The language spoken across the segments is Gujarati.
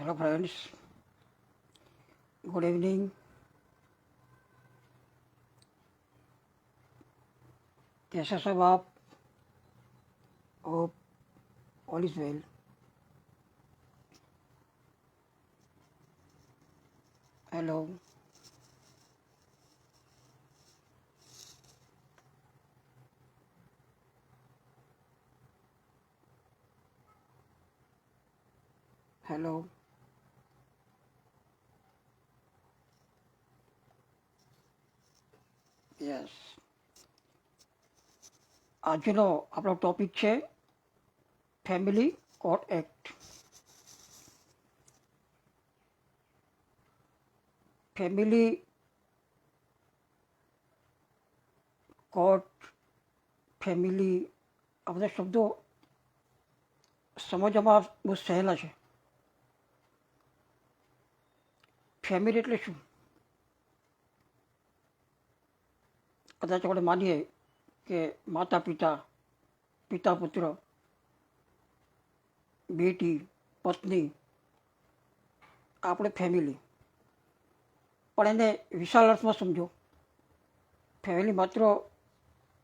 Hello friends, good evening. कैसे सब आप? Hope all is well. Hello. Hello. Yes, આજનો આપણો ટોપિક છે family court act. Family court, family, આ બધા શબ્દો સમજવામાં બહુ સહેલા છે. ફેમિલી એટલે શું? કદાચ આપણે માનીએ કે માતા પિતા, પિતા પુત્ર, બેટી, પત્ની, આપણે ફેમિલી. પણ એને વિશાળ અર્થમાં સમજો. ફેમિલી માત્ર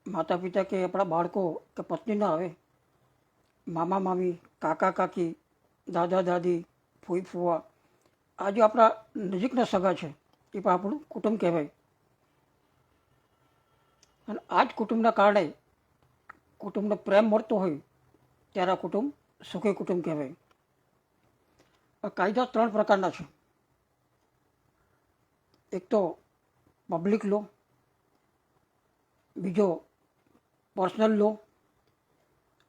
માતા પિતા કે આપણા બાળકો કે પત્ની ના આવે. મામા મામી, કાકા કાકી, દાદા દાદી, ફોઈ ફુવા, આ જે આપણા નજીકના સગા છે એ પણ આપણું કુટુંબ કહેવાય. અને આ જ કુટુંબના કારણે કુટુંબનો પ્રેમ મળતો હોય ત્યારે આ કુટુંબ સુખી કુટુંબ કહેવાય. કાયદા ત્રણ પ્રકારના છે. એક તો પબ્લિક લો, બીજો પર્સનલ લો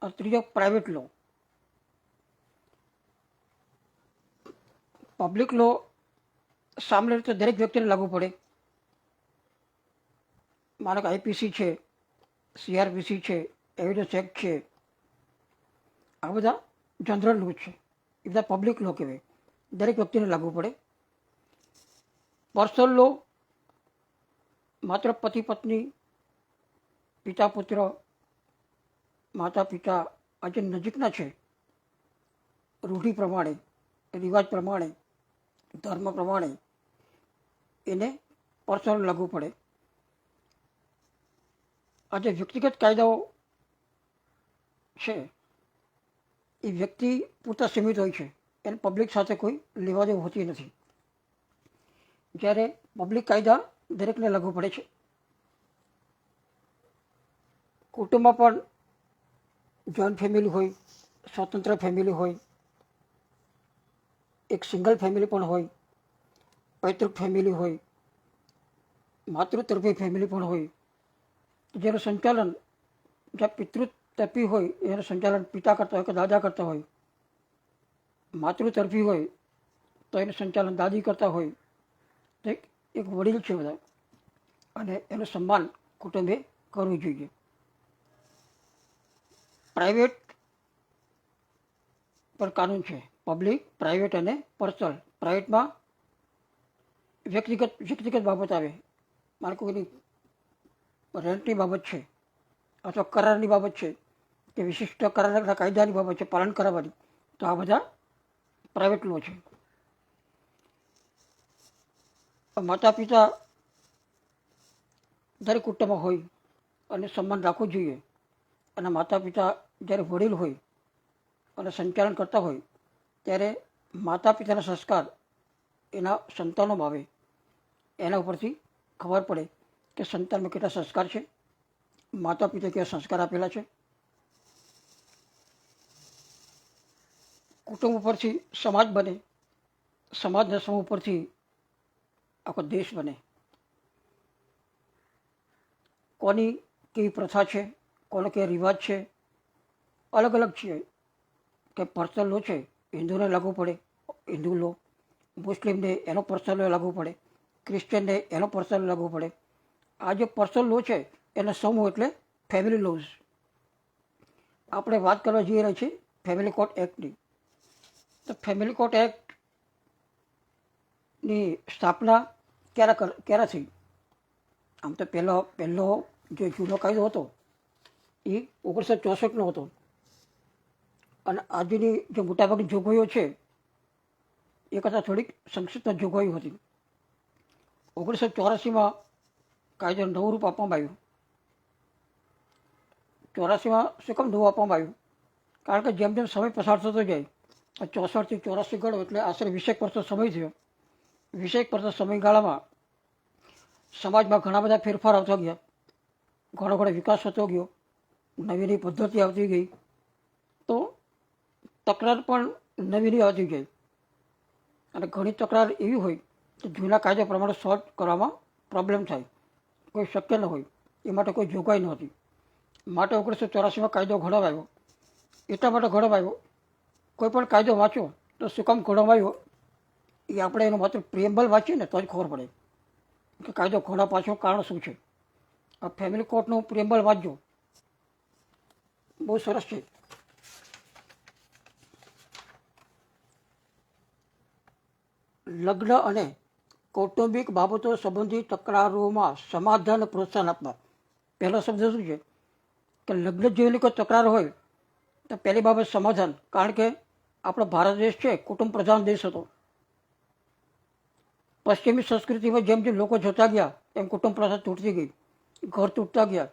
અને ત્રીજો પ્રાઇવેટ લો. પબ્લિક લો સામાન્ય રીતે દરેક વ્યક્તિને લાગુ પડે. માનો કે આઈપીસી છે, સીઆરપીસી છે, એવિડન્સ એક્ટ છે, આ બધા જનરલ લો છે. એ બધા પબ્લિક લો કહેવાય, દરેક વ્યક્તિને લાગુ પડે. પર્સનલ લો માત્ર પતિ પત્ની, પિતા પુત્ર, માતા પિતા, આ જે નજીકના છે, રૂઢિ પ્રમાણે, રિવાજ પ્રમાણે, ધર્મ પ્રમાણે એને પર્સનલ લાગુ પડે. આ જે વ્યક્તિગત કાયદાઓ છે એ વ્યક્તિ પૂરતા સીમિત હોય છે, એને પબ્લિક સાથે કોઈ લેવા દેવું હોતી નથી. જ્યારે પબ્લિક કાયદા દરેકને લાગુ પડે છે. કુટુંબમાં પણ જોઈન્ટ ફેમિલી હોય, સ્વતંત્ર ફેમિલી હોય, એક સિંગલ ફેમિલી પણ હોય, પૈતૃક ફેમિલી હોય, માતૃતરફી ફેમિલી પણ હોય. જેનું સંચાલન જ્યાં પિતૃતરફી હોય એનું સંચાલન પિતા કરતા હોય કે દાદા કરતા હોય, માતૃતરફી હોય તો એનું સંચાલન દાદી કરતા હોય. તો એક વડીલ છે બધા, અને એનું સન્માન કુટુંબે કરવું જોઈએ. પ્રાઇવેટ પર કાનૂન છે, પબ્લિક, પ્રાઇવેટ અને પર્સનલ. પ્રાઇવેટમાં વ્યક્તિગત બાબત આવે. મારે કોઈની રેન્ટની બાબત છે અથવા કરારની બાબત છે કે વિશિષ્ટ કરારના કાયદાની બાબત છે પાલન કરાવવાની, તો આ બધા પ્રાઇવેટ લો છે. માતા પિતા દરેક કુટુંબમાં હોય અને સન્માન રાખવું જોઈએ. અને માતા પિતા જ્યારે વડીલ હોય અને સંચાલન કરતા હોય ત્યારે માતા પિતાના સંસ્કાર એના સંતાનોમાં આવે. એના ઉપરથી ખબર પડે કે સંતાનમાં કેટલા સંસ્કાર છે, માતા પિતા કેવા સંસ્કાર આપેલા છે. કુટુંબ ઉપરથી સમાજ બને, સમાજના સમૂહ ઉપરથી આખો દેશ બને. કોની કેવી પ્રથા છે, કોનો કેવા રિવાજ છે, અલગ અલગ છે. કે પર્સનલ લો છે હિન્દુને લાગુ પડે, હિન્દુ લો, મુસ્લિમને એનો પર્સનલ લો લાગુ પડે, ક્રિશ્ચિયનને એનો પર્સનલ લાગુ પડે. આ જે પર્સનલ લો છે એનો સમૂહ એટલે ફેમિલી લોઝ. આપણે વાત કરવા જઈ રહ્યા છીએ ફેમિલી કોર્ટ એક્ટની. તો ફેમિલી કોર્ટ એક્ટની સ્થાપના ક્યારે થઈ? આમ તો પહેલો જે જૂનો કાયદો હતો એ 1964નો હતો. અને આજની જે મોટાભાગની જોગવાઈઓ છે એ કરતાં થોડીક સંક્ષિપ્ત જોગવાઈઓ હતી. 1984માં કાયદો નવું રૂપ આપવામાં આવ્યું. 84માં શું કામ નવું આપવામાં આવ્યું? કારણ કે જેમ જેમ સમય પસાર થતો જાય, 64થી 84 ગણો એટલે આશરે 20 વર્ષનો સમય થયો. 20 વર્ષના સમયગાળામાં સમાજમાં ઘણા બધા ફેરફાર આવતા ગયા, ઘણો ઘણો વિકાસ થતો ગયો, નવી નવી પદ્ધતિ આવતી ગઈ, તો તકરાર પણ નવી નવી આવતી ગઈ. અને ઘણી તકરાર એવી હોય કે જૂના કાયદા પ્રમાણે સોલ્વ કરવામાં પ્રોબ્લેમ થાય, કોઈ શક્ય ન હોય, એ માટે કોઈ જોગવાઈ નહોતી. માટે 1984માં કાયદો ઘડવામાં આવ્યો. એટલા માટે ઘડવામાં આવ્યો, કોઈ પણ કાયદો વાંચો તો શું કામ ઘડવામાં આવ્યો એ આપણે એનો માત્ર પ્રિએમ્બલ વાંચીએ ને તો જ ખબર પડે કે કાયદો ઘડવા પાછળ કારણ શું છે. આ ફેમિલી કોર્ટનું પ્રિએમ્બલ વાંચજો, બહુ સરસ છે. લગ્ન અને કૌટુંબિક બાબતો સંબંધી તકરારોમાં સમાધાન પ્રોત્સાહન આપવા. પહેલો શબ્દ શું છે કે લગ્ન જેવી કોઈ તકરાર હોય તો પહેલી બાબત સમાધાન. કારણ કે આપણો ભારત દેશ છે કુટુંબ પ્રધાન દેશ હતો. પશ્ચિમી સંસ્કૃતિમાં જેમ જેમ લોકો જતા ગયા એમ કુટુંબ પ્રથા તૂટતી ગઈ, ઘર તૂટતા ગયા.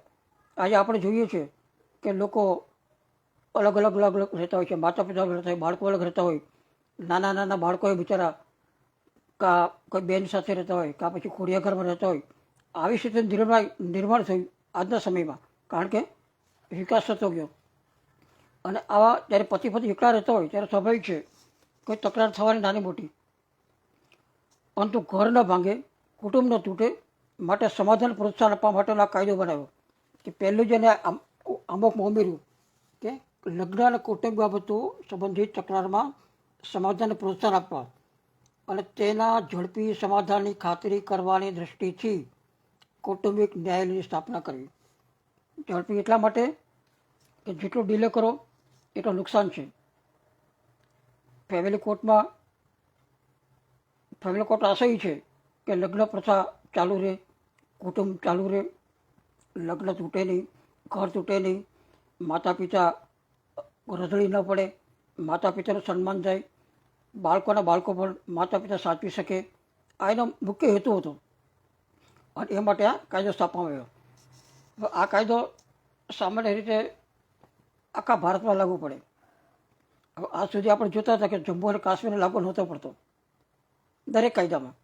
આજે આપણે જોઈએ છીએ કે લોકો અલગ અલગ અલગ અલગ રહેતા હોય છે, માતા પિતા અલગ રહેતા હોય, બાળકો અલગ રહેતા હોય, નાના નાના બાળકો બિચારા કા કોઈ બેન સાથે રહેતા હોય, કાં પછી ખોડિયા ઘરમાં રહેતા હોય. આવી સ્થિતિ નિર્માણ થયું આજના સમયમાં, કારણ કે વિકાસ થતો ગયો. અને આવા જ્યારે પતિ પત્ની એકલા રહેતા હોય ત્યારે સ્વાભાવિક છે કોઈ તકરાર થવાની નાની મોટી, પરંતુ ઘર ન ભાંગે, કુટુંબ ન તૂટે, માટે સમાધાન પ્રોત્સાહન આપવા માટેનો આ કાયદો બનાવ્યો. કે પહેલું જ એને અમુકમાં ઉમેર્યું કે લગ્ન અને કૌટુંબિક બાબતો સંબંધિત તકરારમાં સમાધાન પ્રોત્સાહન આપવા અને તેના ઝડપી સમાધાનની ખાતરી કરવાની દૃષ્ટિથી કૌટુંબિક ન્યાયાલયની સ્થાપના કરવી. ઝડપી એટલા માટે કે જેટલો ડિલે કરો એટલું નુકસાન છે. ફેમિલી કોર્ટ આશય છે કે લગ્ન પ્રથા ચાલુ રહે, કુટુંબ ચાલુ રહે, લગ્ન તૂટે નહીં, ઘર તૂટે નહીં, માતા પિતા રઝળી ન પડે, માતા પિતાનું સન્માન થાય, બાળકો પણ માતા પિતા સાચવી શકે. આ એનો મુખ્ય હેતુ હતો અને એ માટે આ કાયદો સ્થાપવામાં આવ્યો. આ કાયદો સામાન્ય રીતે આખા ભારતમાં લાગુ પડે. હવે આજ સુધી આપણે જોતા હતા કે જમ્મુ અને કાશ્મીરને લાગુ નહોતો પડતો દરેક કાયદામાં,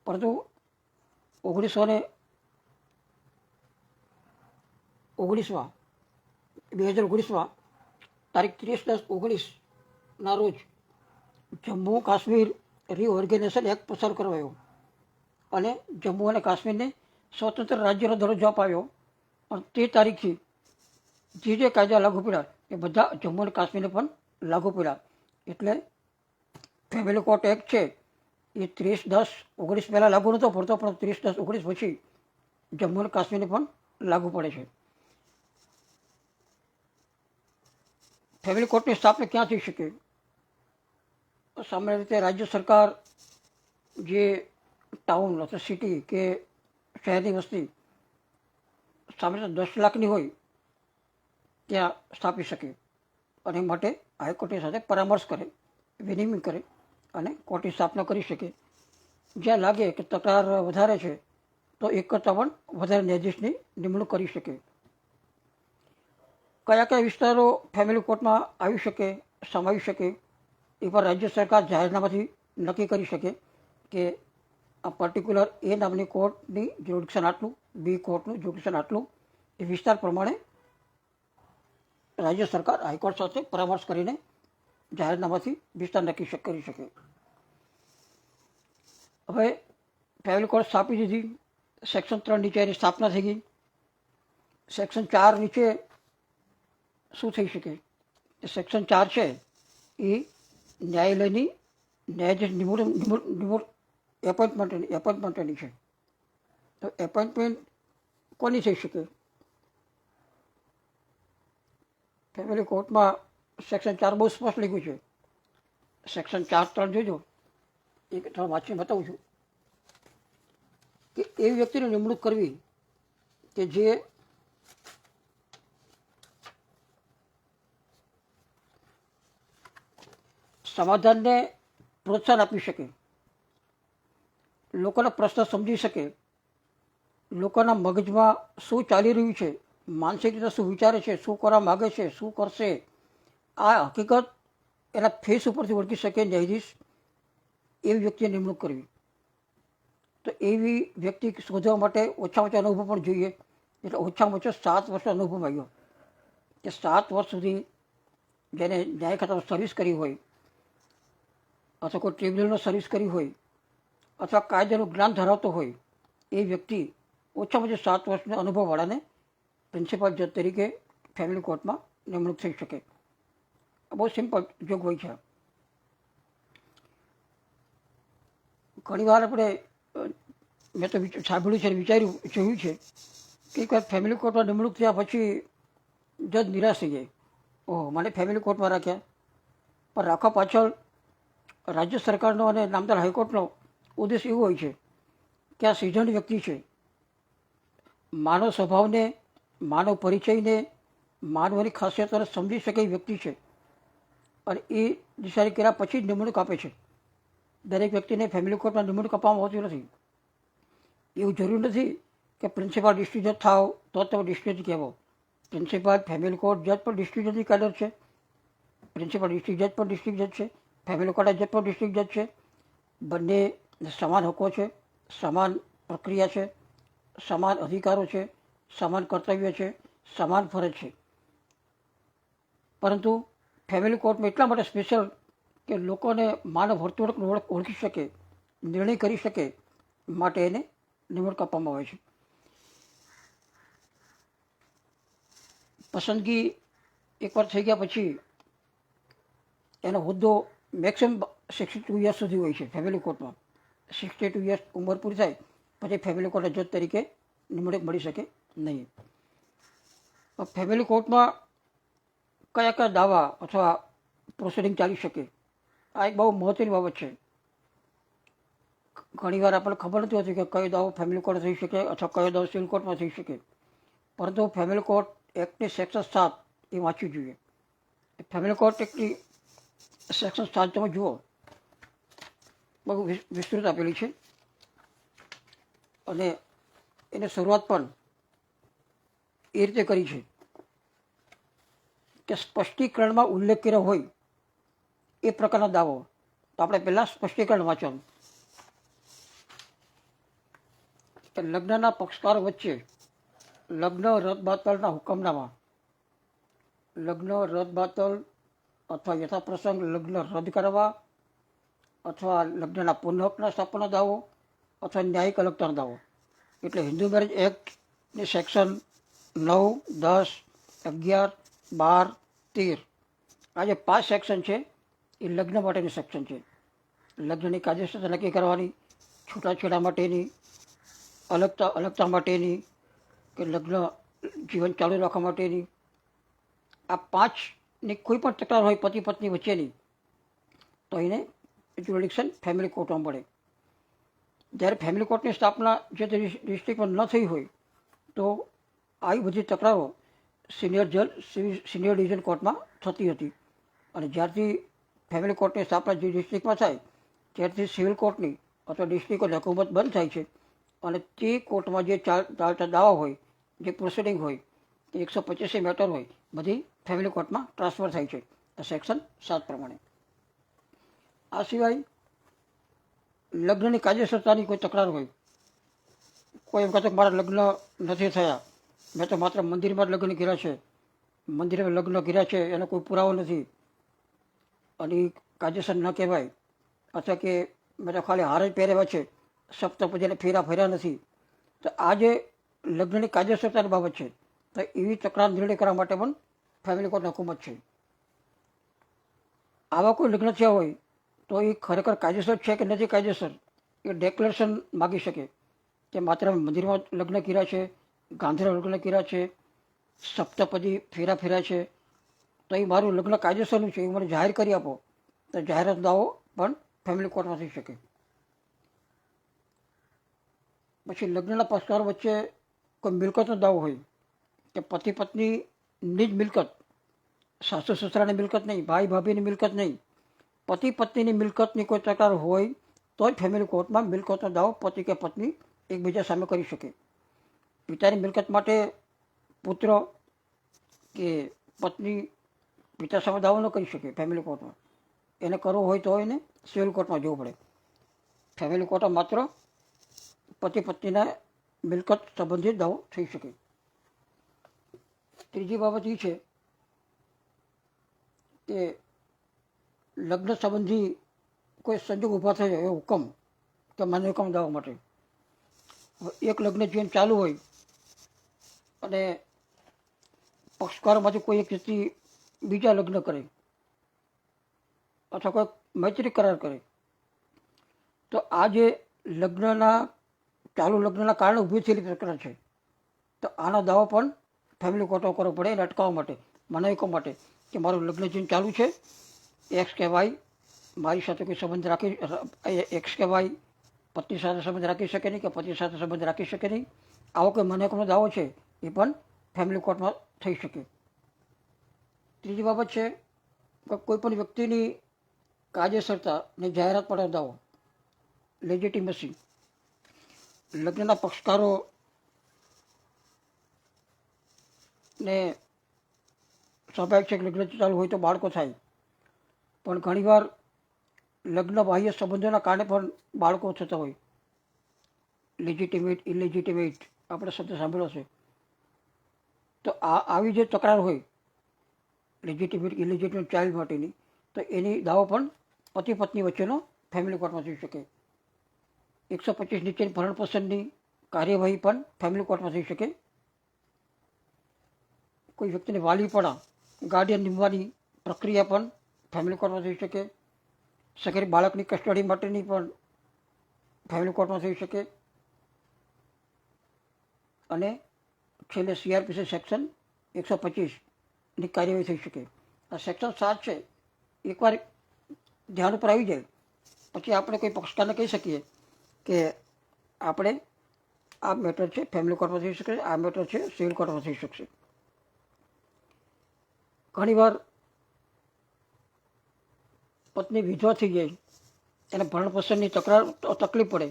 પરંતુ 2019માં તારીખ 30/10/19 રોજ જમ્મુ કાશ્મીર રીઓર્ગેનાઇઝેશન એક્ટ પસાર કરવાયો અને જમ્મુ અને કાશ્મીરને સ્વતંત્ર રાજ્યનો દરજ્જો અપાયો. અને તે તારીખથી જે કાયદા લાગુ પડ્યા એ બધા જમ્મુ અને કાશ્મીરને પણ લાગુ પડ્યા. એટલે ફેમિલી કોર્ટ એક્ટ છે એ 30/10/19 પહેલાં લાગુ નહોતો પડતો, પણ 30/10/19 પછી જમ્મુ અને કાશ્મીરને પણ લાગુ પડે છે. ફેમિલી કોર્ટની સ્થાપના ક્યાં થઈ શકે? સામાન્ય રીતે રાજ્ય સરકાર જે ટાઉન અથવા સિટી કે શહેરની વસ્તી સામાન્ય 10 લાખની હોય ત્યાં સ્થાપી શકે. અને એ માટે હાઈકોર્ટની સાથે પરામર્શ કરે, વિનિમય કરે અને કોર્ટની સ્થાપના કરી શકે. જ્યાં લાગે કે તકરાર વધારે છે તો એક કરતાં પણ વધારે ન્યાયાધીશની નિમણૂક કરી શકે. કયા કયા વિસ્તારો ફેમિલી કોર્ટમાં આવી શકે, સમાવી શકે, એ પર રાજ્ય સરકાર જાહેરનામાથી નક્કી કરી શકે કે આ પર્ટિક્યુલર એ નામની કોર્ટની જ્યુરિડિક્શન આટલું, બી કોર્ટનું જ્યુરિડિક્શન આટલું. એ વિસ્તાર પ્રમાણે રાજ્ય સરકાર હાઈકોર્ટ સાથે પરામર્શ કરીને જાહેરનામાથી વિસ્તાર નક્કી કરી શકે. હવે ફેમિલી કોર્ટ સ્થાપી દીધી, સેક્શન 3 નીચે એની સ્થાપના થઈ ગઈ. સેક્શન 4 નીચે શું થઈ શકે? સેક્શન 4 છે એ ન્યાયાલયની ન્યાયાધીશ એપોઇન્ટમેન્ટની છે. તો એપોઇન્ટમેન્ટ કોની થઈ શકે? ફેમિલી કોર્ટમાં સેક્શન 4 બહુ સ્પષ્ટ લખ્યું છે. સેક્શન 4(3) જોજો, એક થોડા વાંચીને બતાવું છું કે એવી વ્યક્તિની નિમણૂક કરવી કે જે સમાધાનને પ્રોત્સાહન આપી શકે, લોકોના પ્રશ્ન સમજી શકે, લોકોના મગજમાં શું ચાલી રહ્યું છે, માનસિક રીતે શું વિચારે છે, શું કરવા માગે છે, શું કરશે, આ હકીકત એના ફેસ ઉપરથી ઓળખી શકે ન્યાયાધીશ, એવી વ્યક્તિની નિમણૂક કરવી. તો એવી વ્યક્તિ શોધવા માટે ઓછામાં ઓછા અનુભવ પણ જોઈએ. એટલે ઓછામાં ઓછો 7 વર્ષનો અનુભવ આવ્યો કે 7 વર્ષ સુધી જેને ન્યાય ખાતામાં સર્વિસ કરી હોય, અથવા કોઈ ટ્રિબ્યુનલનો સર્વિસ કરી હોય, અથવા કાયદાનું જ્ઞાન ધરાવતો હોય, એ વ્યક્તિ ઓછામાં ઓછા 7 વર્ષના અનુભવવાળાને પ્રિન્સિપાલ જજ તરીકે ફેમિલી કોર્ટમાં નિમણૂક થઈ શકે. બહુ સિમ્પલ જોગવાઈ છે. ઘણીવાર આપણે મેં તો સાંભળ્યું છે, વિચાર્યું, જોયું છે કે એક વાર ફેમિલી કોર્ટમાં નિમણૂક થયા પછી જજ નિરાશ થઈ જાય. ઓહ, મને ફેમિલી કોર્ટમાં રાખ્યા. પણ રાખવા પાછળ રાજ્ય સરકારનો અને નામદાર હાઈકોર્ટનો ઉદ્દેશ એવો હોય છે કે આ સિઝન્ડ વ્યક્તિ છે, માનવ સ્વભાવને, માનવ પરિચયને, માનવની ખાસિયતોને સમજી શકે એ વ્યક્તિ છે, અને એ ડિસાઇડ કર્યા પછી જ નિમણૂક આપે છે. દરેક વ્યક્તિને ફેમિલી કોર્ટમાં નિમણૂક આપવામાં આવતી નથી. એવું જરૂર નથી કે પ્રિન્સિપાલ ડિસ્ટ્રિક્ટ જજ થાવ તો તમે ડિસ્ટ્રિક્ટ જજ કહેવો. પ્રિન્સિપાલ ફેમિલી કોર્ટ જજ પણ ડિસ્ટ્રિક્ટ જજની કાયદર છે, પ્રિન્સિપાલ ડિસ્ટ્રિક્ટ જજ પણ ડિસ્ટ્રિક્ટ જજ છે, ફેમિલી કોર્ટ જજ પણ ડિસ્ટ્રિક્ટ જજ છે. બંને સમાન હકો છે, સમાન પ્રક્રિયા છે, સમાન અધિકારો છે, સમાન કર્તવ્ય છે, સમાન ફરજ છે. પરંતુ ફેમિલી કોર્ટમાં એટલા માટે સ્પેશિયલ કે લોકોને માનવ વર્તણૂકને ઓળખી શકે, નિર્ણય કરી શકે, માટે એને નિમણૂક આપવામાં આવે છે. પસંદગી એકવાર થઈ ગયા પછી એનો હોદ્દો મેક્સિમમ 62 યર્સ સુધી હોય છે ફેમિલી કોર્ટમાં. 62 યર્સ ઉંમર પૂરી થાય પછી ફેમિલી કોર્ટના જજ તરીકે નિમણૂક મળી શકે નહીં. ફેમિલી કોર્ટમાં કયા કયા દાવા અથવા પ્રોસિડિંગ ચાલી શકે, આ એક બહુ મહત્ત્વની બાબત છે. ઘણીવાર આપણને ખબર નથી હોતી કે કયો દાવો ફેમિલી કોર્ટ થઈ શકે અથવા કયો દાવો સિવિલ કોર્ટમાં થઈ શકે. પરંતુ ફેમિલી કોર્ટ એક્ટની સેક્શન 7 એ વાંચવી જોઈએ. ફેમિલી કોર્ટ એક્ટની સેક્શન 7 તમે જુઓ, બહુ વિસ્તૃત આપેલી છે, અને એની શરૂઆત પણ એ રીતે કરી છે કે સ્પષ્ટીકરણમાં ઉલ્લેખ કર્યો હોય એ પ્રકારના દાવો. તો આપણે પહેલાં સ્પષ્ટીકરણ વાંચવાનું કે લગ્નના પક્ષકારો વચ્ચે લગ્ન રદ-બાતલના હુકમનામા, લગ્ન રદ-બાતલ અથવા યથાપ્રસંગ લગ્ન રદ કરવા, અથવા લગ્નના પુનઃ સ્થાપનનો દાવો, અથવા ન્યાયિક અલગતાનો દાવો. એટલે હિન્દુ મેરેજ એક્ટની સેક્શન 9, 10, 11, 12, 13 આ જે 5 સેક્શન છે એ લગ્ન માટેની સેક્શન છે. લગ્નની કાયદેસરતા નક્કી કરવાની, છૂટાછેડા માટેની, અલગતા માટેની, કે લગ્ન જીવન ચાલુ રાખવા માટેની. આ 5ની કોઈ પણ તકરાર હોય પતિ પત્ની વચ્ચેની, તો એને જ્યુરિડિક્શન ફેમિલી કોર્ટમાં મળે. જ્યારે ફેમિલી કોર્ટની સ્થાપના જે તે ડિસ્ટ્રિક્ટમાં ન થઈ હોય તો આવી બધી તકરારો સિનિયર જજ, સિનિયર ડિવિઝન કોર્ટમાં થતી હતી. અને જ્યારથી ફેમિલી કોર્ટની સ્થાપના જે ડિસ્ટ્રિક્ટમાં થાય ત્યારથી સિવિલ કોર્ટની અથવા ડિસ્ટ્રિક્ટની હુકુમત બંધ થાય છે, અને તે કોર્ટમાં જે ચાલતા દાવા હોય, જે પ્રોસિડિંગ હોય, 185 મેટર હોય, બધી ફેમિલી કોર્ટમાં ટ્રાન્સફર થાય છે સેક્શન 7 પ્રમાણે. આ સિવાય લગ્નની કાયદેસરતાની કોઈ તકરાર હોય, કોઈ એમ કહેતો મારા લગ્ન નથી થયા, મેં તો માત્ર મંદિરમાં જ લગ્ન કર્યા છે, મંદિરમાં લગ્ન કર્યા છે એનો કોઈ પુરાવો નથી, અને કાયદેસર ન કહેવાય, અથવા કે મેં તો ખાલી હાર જ પહેર્યા છે, સપ્તપદીને ફેરા ફર્યા નથી. તો આ જે લગ્નની કાયદેસરતાની બાબત છે, તો એવી તકરાર નિર્ણય કરવા માટે પણ ફેમિલી કોર્ટની હુકુમત છે. આવા કોઈ લગ્ન થયા હોય તો એ ખરેખર કાયદેસર છે કે નથી કાયદેસર, એ ડેક્લેરેશન માગી શકે કે માત્ર મંદિરમાં લગ્ન કર્યા છે, ગાંધીના લગ્ન કર્યા છે, સપ્તપદી ફેરા ફેર્યા છે, તો એ મારું લગ્ન કાયદેસરનું છે, એ મને જાહેર કરી આપો. તો જાહેરાત દાવો પણ ફેમિલી કોર્ટમાં થઈ શકે. પછી લગ્નના પક્ષકારો વચ્ચે કોઈ મિલકતનો દાવો હોય કે પતિ પત્નીની જ મિલકત, સાસુ સસરાની મિલકત નહીં, ભાઈ ભાભીની મિલકત નહીં, પતિ પત્નીની મિલકતની કોઈ તકરાર હોય તો જ ફેમિલી કોર્ટમાં મિલકતનો દાવો પતિ કે પત્ની એકબીજા સામે કરી શકે. પિતાની મિલકત માટે પુત્ર કે પત્ની પિતા સામે દાવો ન કરી શકે ફેમિલી કોર્ટમાં. એને કરવો હોય તો એને સિવિલ કોર્ટમાં જવું પડે. ફેમિલી કોર્ટમાં માત્ર પતિ પત્નીના મિલકત સંબંધિત દાવો થઈ શકે. ત્રીજી બાબત એ છે કે લગ્ન સંબંધી કોઈ સંજોગ ઊભા થયો એ હુકમ કે માન્ય હુકમ દાવા માટે. એક લગ્ન જીવન ચાલુ હોય અને પક્ષકારોમાંથી કોઈ એક વ્યક્તિ બીજા લગ્ન કરે અથવા કોઈ મૈત્રી કરાર કરે, તો આ જે ચાલુ લગ્નના કારણે ઊભી થયેલી તકરાર છે, તો આનો દાવો પણ ફેમિલી કોર્ટમાં કરવો પડે એને અટકાવવા માટે, મનાઈ હુકમ માટે કે મારું લગ્ન જીવન ચાલુ છે, એક્સ કે વાય મારી સાથે કોઈ સંબંધ રાખી, એક્સ કે વાય પત્ની સાથે સંબંધ રાખી શકે નહીં કે પતિ સાથે સંબંધ રાખી શકે નહીં. આવો કોઈ મનાઈ હુકમનો દાવો છે એ પણ ફેમિલી કોર્ટમાં થઈ શકે. ત્રીજી બાબત છે કે કોઈ પણ વ્યક્તિની કાયદેસરતા ને જાહેરાત પડે દાવો, લેજિટિમસી. લગ્નના પક્ષકારો ને સ્વાભાવિક છે કે લગ્ન ચાલુ હોય તો બાળકો થાય, પણ ઘણીવાર લગ્ન બાહ્ય સંબંધોના કારણે પણ બાળકો થતા હોય. લેજિટિમેટ ઇલેજિટિમેટ આપણે શબ્દ સાંભળ્યો છે. તો આવી જે તકરાર હોય લેજિટિમેટ ઇલેજિટિમેટ ચાઇલ્ડ માટેની, તો એની દાવો પણ પતિ પત્ની વચ્ચેનો ફેમિલી કોર્ટમાં થઈ શકે. 125 નીચેની ભરણ પોષણની કાર્યવાહી પણ ફેમિલી કોર્ટમાં થઈ શકે. કોઈ વ્યક્તિને વાલીપણા ગાર્ડિયન નિમવાની પ્રક્રિયા પણ ફેમિલી કોર્ટમાં થઈ શકે. સગીર બાળકની કસ્ટડી માટેની પણ ફેમિલી કોર્ટમાં થઈ શકે. અને છેલ્લે CRPC સેક્શન 125ની કાર્યવાહી થઈ શકે. આ સેક્શન 7 છે, એકવાર ધ્યાન ઉપર આવી જાય પછી આપણે કોઈ પક્ષકારને કહી શકીએ કે આપણે આ મેટર છે ફેમિલી કોર્ટમાં થઈ શકે, આ મેટર છે સિવિલ કોર્ટમાં થઈ શકશે. ઘણીવાર પત્ની વિધવા થઈ જાય, એને ભરણ પોષણની તકલીફ પડે,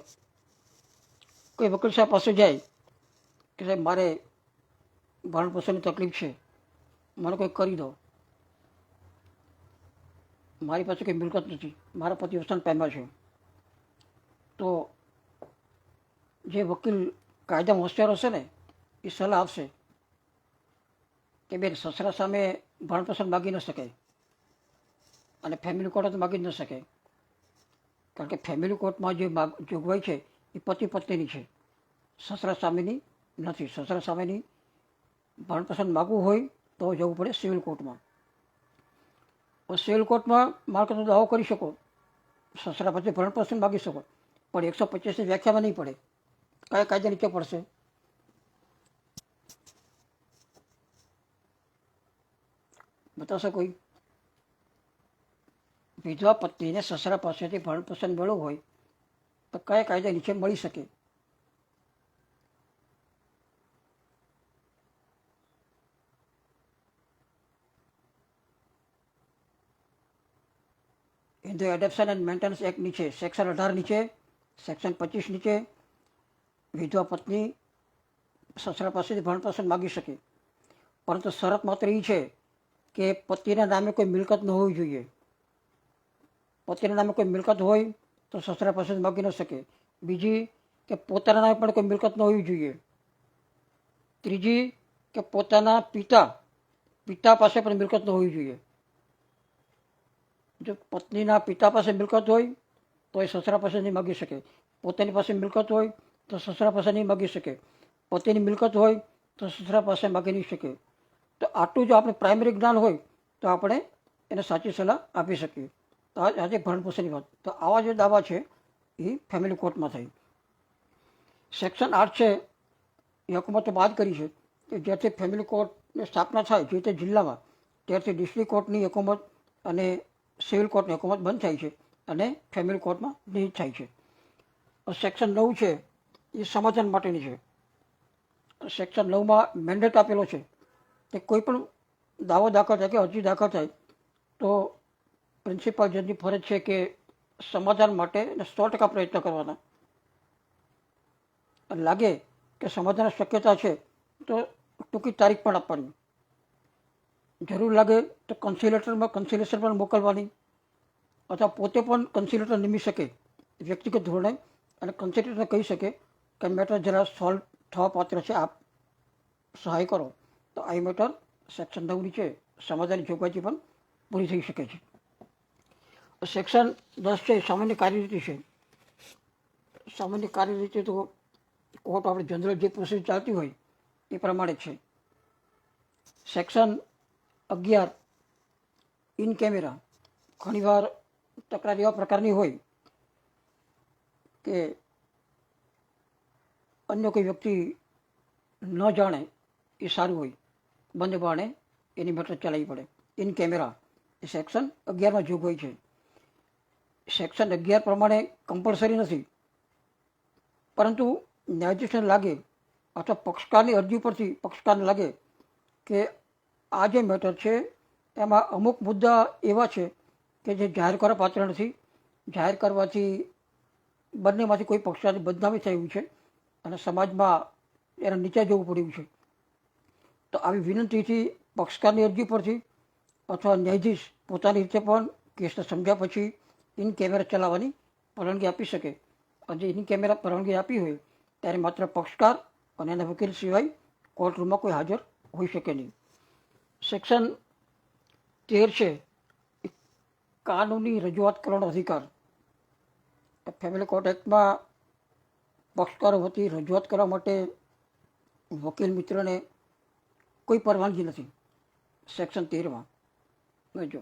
કોઈ વકીલ સાહેબ પાસે જાય કે સાહેબ મારે ભરણ પોષણની તકલીફ છે, મને કોઈ કરી દો, મારી પાસે કંઈ મિલકત નથી, મારા પતિ અવસાન પામ્યા છે. તો જે વકીલ કાયદામાં હોશિયાર હશે ને એ સલાહ આપશે કે બેન સસરા સામે ભરણ પોષણ માગી ન શકાય અને ફેમિલી કોર્ટ માગી જ ન શકે, કારણ કે ફેમિલી કોર્ટમાં જે જોગવાઈ છે એ પતિ પત્નીની છે, સસરા સામેની નથી. સસરા સામેની ભરણ પોષણ માગવું હોય તો જવું પડે સિવિલ કોર્ટમાં. સિવિલ કોર્ટમાં માલકતનો દાવો કરી શકો, સસરા પછી ભરણ પોષણ માગી શકો, પણ 125ની વ્યાખ્યામાં નહીં પડે. કયા કાયદા નીચે પડશે? બતાવશો કોઈ? વિધવા પત્નીને સસરા પાસેથી ભરણ પોષણ મેળવવું હોય તો કયા કાયદા નીચે મળી શકે? Hindu adoption and maintenance act નીચે સેક્શન 18 નીચે, સેક્શન 25 નીચે વિધવા પત્ની સસરા પાસેથી ભરણ પોષણ માગી શકે, પરંતુ શરત માત્ર એ છે કે પતિના નામે કોઈ મિલકત ન હોવી જોઈએ. પતિના નામે કોઈ મિલકત હોય તો સસરા પાસે માગી ન શકે. બીજી કે પોતાના નામે પણ કોઈ મિલકત ન હોવી જોઈએ. ત્રીજી કે પોતાના પિતા પાસે પણ મિલકત ન હોવી જોઈએ. જો પત્નીના પિતા પાસે મિલકત હોય તો એ સસરા પાસે નહીં માગી શકે, પોતાની પાસે મિલકત હોય તો સસરા પાસે નહીં માગી શકે, પતિની મિલકત હોય તો સસરા પાસે માગી નહીં શકે. તો આટલું જો આપણે પ્રાઇમરી જ્ઞાન હોય તો આપણે એને સાચી સલાહ આપી શકીએ. તો આજે ભરણ પોષણની વાત. તો આવા જે દાવા છે એ ફેમિલી કોર્ટમાં થાય. સેક્શન 8 છે એ હુકુમતો બાદ કરી છે કે જ્યાંથી ફેમિલી કોર્ટની સ્થાપના થાય જે તે જિલ્લામાં ત્યારથી ડિસ્ટ્રિક્ટ કોર્ટની હુકુમત અને સિવિલ કોર્ટની હુકુમત બંધ થાય છે અને ફેમિલી કોર્ટમાં નિહિત થાય છે. સેક્શન 9 છે એ સમાધાન માટેની છે. સેક્શન 9માં મેન્ડેટ આપેલો છે કે કોઈ પણ દાવો દાખલ થાય કે અરજી દાખલ થાય તો પ્રિન્સિપાલ જજની ફરજ છે કે સમાધાન માટે 100% પ્રયત્ન કરવાના. લાગે કે સમાધાન શક્યતા છે તો ટૂંકી તારીખ પણ આપવાની. જરૂર લાગે તો કન્સિલેશન પણ મોકલવાની, અથવા પોતે પણ કન્સિલેટર નિમી શકે વ્યક્તિગત ધોરણે, અને કન્સિલેટરને કહી શકે કે મેટર જરા સોલ્વ થવા પાત્ર છે, આપ સહાય કરો. તો આ મેટર સેક્શન 9 નીચે સમાધાનની જોગવાઈથી પણ પૂરી થઈ શકે છે. સેક્શન 10 છે સામાન્ય કાર્યરીતિ છે. સામાન્ય કાર્યરીતિ તો કોર્ટ આપણે જનરલ જે પ્રોસેસ ચાલતી હોય એ પ્રમાણે છે. Section 11 in camera. ઘણીવાર તકરાર એવા પ્રકારની હોય કે અન્ય કોઈ વ્યક્તિ ન જાણે એ સારું હોય, બંધ બાણે એની મેટર ચલાવવી પડે. ઇન કેમેરા એ સેક્શન 11માં જોગવાઈ છે. સેક્શન 11 પ્રમાણે કમ્પલસરી નથી, પરંતુ ન્યાયાધીશને લાગે અથવા પક્ષકારની અરજી પરથી પક્ષકારને લાગે કે આ જે મેટર છે એમાં અમુક મુદ્દા એવા છે કે જે જાહેર કરવા પાત્ર નથી, જાહેર કરવાથી બંનેમાંથી કોઈ પક્ષની બદનામી થયું છે અને સમાજમાં એને નીચે જવું પડ્યું છે, તો આવી વિનંતીથી પક્ષકારની અરજી પરથી અથવા ન્યાયાધીશ પોતાની રીતે પણ કેસને સમજ્યા પછી ઇન કેમેરા ચલાવવાની પરવાનગી આપી શકે. અને ઇન કેમેરા પરવાનગી આપી હોય ત્યારે માત્ર પક્ષકાર અને એના વકીલ સિવાય કોર્ટરૂમમાં કોઈ હાજર હોઈ શકે નહીં. સેક્શન 13 છે કાનૂની રજૂઆત કરવાનો અધિકાર. ફેમિલી કોર્ટ એક્ટમાં પક્ષકારો વતી રજૂઆત કરવા માટે વકીલ મિત્રને કોઈ પરવાનગી નથી સેક્શન 13માં. જો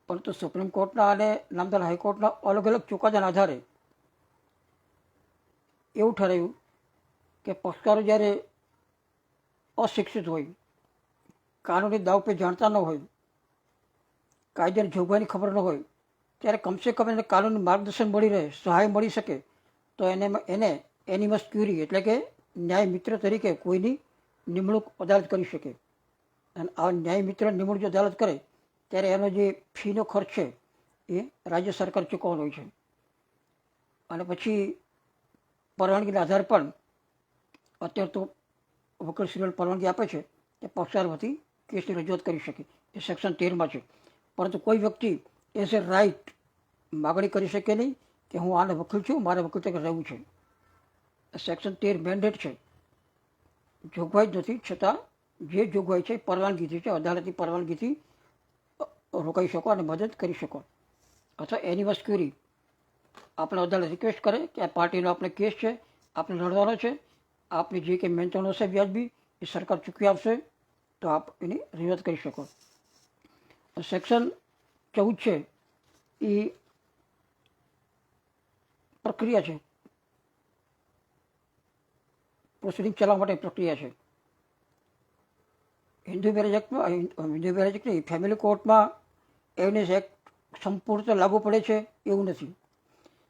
પરંતુ સુપ્રીમ કોર્ટના અને નામદાર હાઈકોર્ટના અલગ અલગ ચુકાદાના આધારે એવું ઠરાયું કે પક્ષકારો જ્યારે અશિક્ષિત હોય, કાનૂની દાવપેચ જાણતા ન હોય, કાયદાની જોગવાઈની ખબર ન હોય, ત્યારે કમસે કમ એને કાનૂની માર્ગદર્શન મળી રહે, સહાય મળી શકે, તો એને એનિમસ ક્યુરી એટલે કે ન્યાય મિત્ર તરીકે કોઈની નિમણૂક અદાલત કરી શકે. અને આ ન્યાય મિત્ર નિમણૂક જો અદાલત કરે ત્યારે એનો જે ફીનો ખર્ચ છે એ રાજ્ય સરકાર ચૂકવવાનો હોય છે. અને પછી પરવાનગીના આધારે પણ અત્યારે તો વકીલશ્રીઓને પરવાનગી આપે છે કે પક્ષકાર વતી કેસની રજૂઆત કરી શકે, એ સેક્શન 13માં છે. પરંતુ કોઈ વ્યક્તિ એઝ એ રાઇટ માગણી કરી શકે નહીં કે હું આને વકીલ છું, મારે વકીલ તરીકે રહેવું છે. સેક્શન 13 મેન્ડેટ છે, જોગવાઈ જ નથી, છતાં જે જોગવાઈ છે પરવાનગીથી છે, અદાલતની પરવાનગીથી રોકાઈ શકો અને મદદ કરી શકો. અથવા એનિમસ ક્યુરી, આપણે અદાલત રિક્વેસ્ટ કરે કે આ પાર્ટીનો આપણે કેસ છે, આપણે લડવાનો છે, આપની જે કંઈ મહેનતાણું હશે વ્યાજબી એ સરકાર ચૂકવી આપશે, તો આપ એની રજૂઆત કરી શકો. સેક્શન 14 છે એ પ્રક્રિયા છે, પ્રોસિડિંગ ચલાવવા માટે પ્રક્રિયા છે. હિન્દુ મેરેજ એક્ટ નહીં, ફેમિલી કોર્ટમાં એવિડન્સ એક્ટ સંપૂર્ણ લાગુ પડે છે એવું નથી.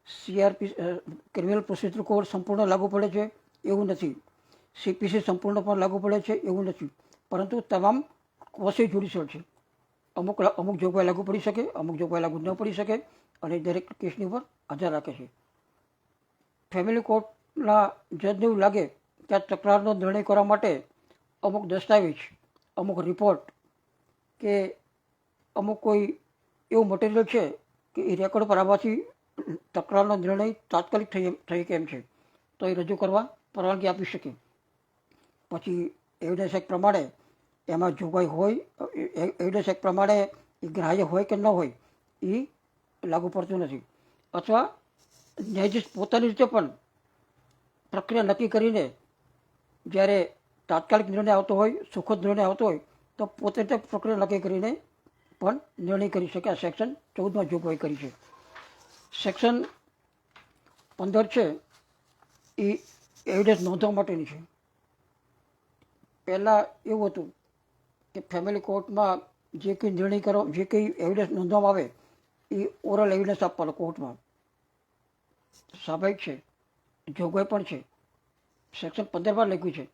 CRP ક્રિમિનલ પ્રોસિજર કોડ સંપૂર્ણ લાગુ પડે છે એવું નથી. CPC સંપૂર્ણ પણ લાગુ પડે છે એવું નથી. પરંતુ તમામ ક્વોસી જ્યુડિશિયલ છે. અમુક જોગવાઈ લાગુ પડી શકે, અમુક જોગવાઈ લાગુ ન પડી શકે, અને દરેક કેસની ઉપર આધાર રાખે છે. ફેમિલી કોર્ટના જજને એવું લાગે કે આ તકરારનો નિર્ણય કરવા માટે અમુક દસ્તાવેજ, અમુક રિપોર્ટ કે અમુક કોઈ એવું મટીરિયલ છે કે એ રેકોર્ડ પર આવવાથી તકરારનો નિર્ણય તાત્કાલિક થઈ કેમ છે, તો એ રજૂ કરવા પરવાનગી આપી શકે. પછી એવિડન્સ એક્ટ પ્રમાણે એમાં જોગવાઈ હોય, એવિડન્સ એક્ટ પ્રમાણે એ ગ્રાહ્ય હોય કે ન હોય એ લાગુ પડતું નથી. અથવા ન્યાયાધીશ પોતાની રીતે પણ પ્રક્રિયા નક્કી કરીને જ્યારે તાત્કાલિક નિર્ણય આવતો હોય, સુખદ નિર્ણય આવતો હોય, તો પોતે પ્રક્રિયા નક્કી કરીને પણ નિર્ણય કરી શકે. આ સેક્શન 14માં જોગવાઈ કરી છે. સેક્શન 15 છે એ એવિડન્સ નોંધવા માટેની છે. પહેલાં એવું હતું કે ફેમિલી કોર્ટમાં જે કંઈ નિર્ણય કરો, જે કંઈ એવિડન્સ નોંધવામાં આવે એ ઓરલ એવિડન્સ આપવાનો કોર્ટમાં. સ્વાભાવિક છે, જોગવાઈ પણ છે. સેક્શન 15માં લખ્યું છે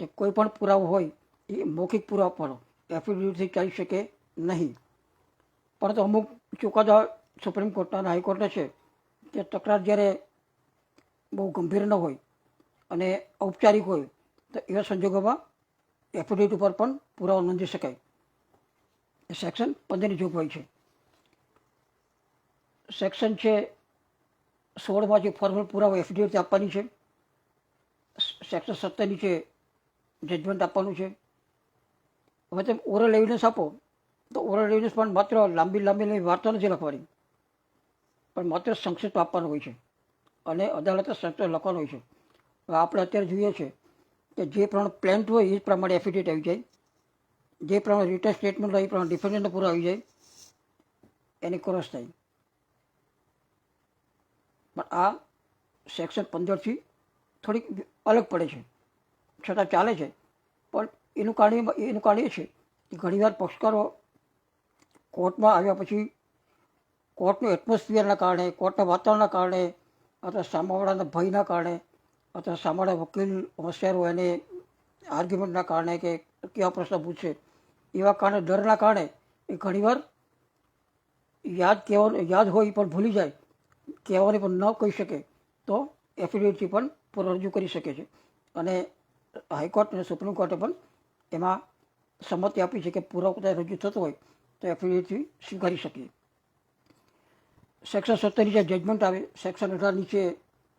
કે કોઈ પણ પુરાવો હોય એ મૌખિક પુરાવો આપવાનો, એફિડેવિટથી ચાલી શકે નહીં. પરંતુ અમુક ચુકાદા સુપ્રીમ કોર્ટના અને હાઈકોર્ટના છે કે તકરાર જ્યારે બહુ ગંભીર ન હોય અને ઔપચારિક હોય તો એવા સંજોગોમાં એફિડેવિટ ઉપર પણ પુરાવો નોંધી શકાય. એ સેક્શન 15ની જોગવાઈ છે. સેક્શન છે 16માં જે ફોર્મલ પુરાવો એફિડેવિટ આપવાની છે. સેક્શન 17 નીચે જજમેન્ટ આપવાનું છે. હવે તમે ઓરલ એવિડન્સ આપો તો ઓરલ એવિડન્સ પણ માત્ર લાંબી વાર્તા નથી લખવાની, પણ માત્ર સંક્ષિપ્ત આપવાનો હોય છે અને અદાલતે સંક્ષિપ્ત લખવાનો હોય છે. આપણે અત્યારે જોઈએ છે કે જે પ્રમાણે પ્લેન્ટ હોય એ જ પ્રમાણે એફિડેવિટ આવી જાય, જે પ્રમાણે રિટર્ન સ્ટેટમેન્ટ હોય એ પ્રમાણે ડિફેન્ડન્ટનો પૂરો આવી જાય, એની ક્રોસ થાય. પણ આ સેક્શન 15થી થોડીક અલગ પડે છે, છતાં ચાલે છે. પણ એનું કારણ એ છે કે ઘણીવાર પક્ષકારો કોર્ટમાં આવ્યા પછી કોર્ટનું એટમોસ્ફિયરના કારણે, કોર્ટના વાતાવરણના કારણે, અથવા સામાવાળાના ભયના કારણે, અથવા સામાવાળા વકીલ હોશિયાર હોય એને આર્ગ્યુમેન્ટના કારણે કે કેવા પ્રશ્ન પૂછશે એવા કારણે, ડરના કારણે એ ઘણીવાર યાદ હોય એ પણ ભૂલી જાય, કહેવાની પણ ન કહી શકે, તો એફિડેવિટથી પણ પુરાવો રજૂ કરી શકે છે. અને હાઈકોર્ટ અને સુપ્રીમ કોર્ટે પણ એમાં સંમતિ આપી છે કે પુરાવો કદાચ રજૂ થતો હોય તો એફિડેવિટથી સ્વીકારી શકીએ. સેક્શન 17 જે જજમેન્ટ આવે, સેક્શન 18 નીચે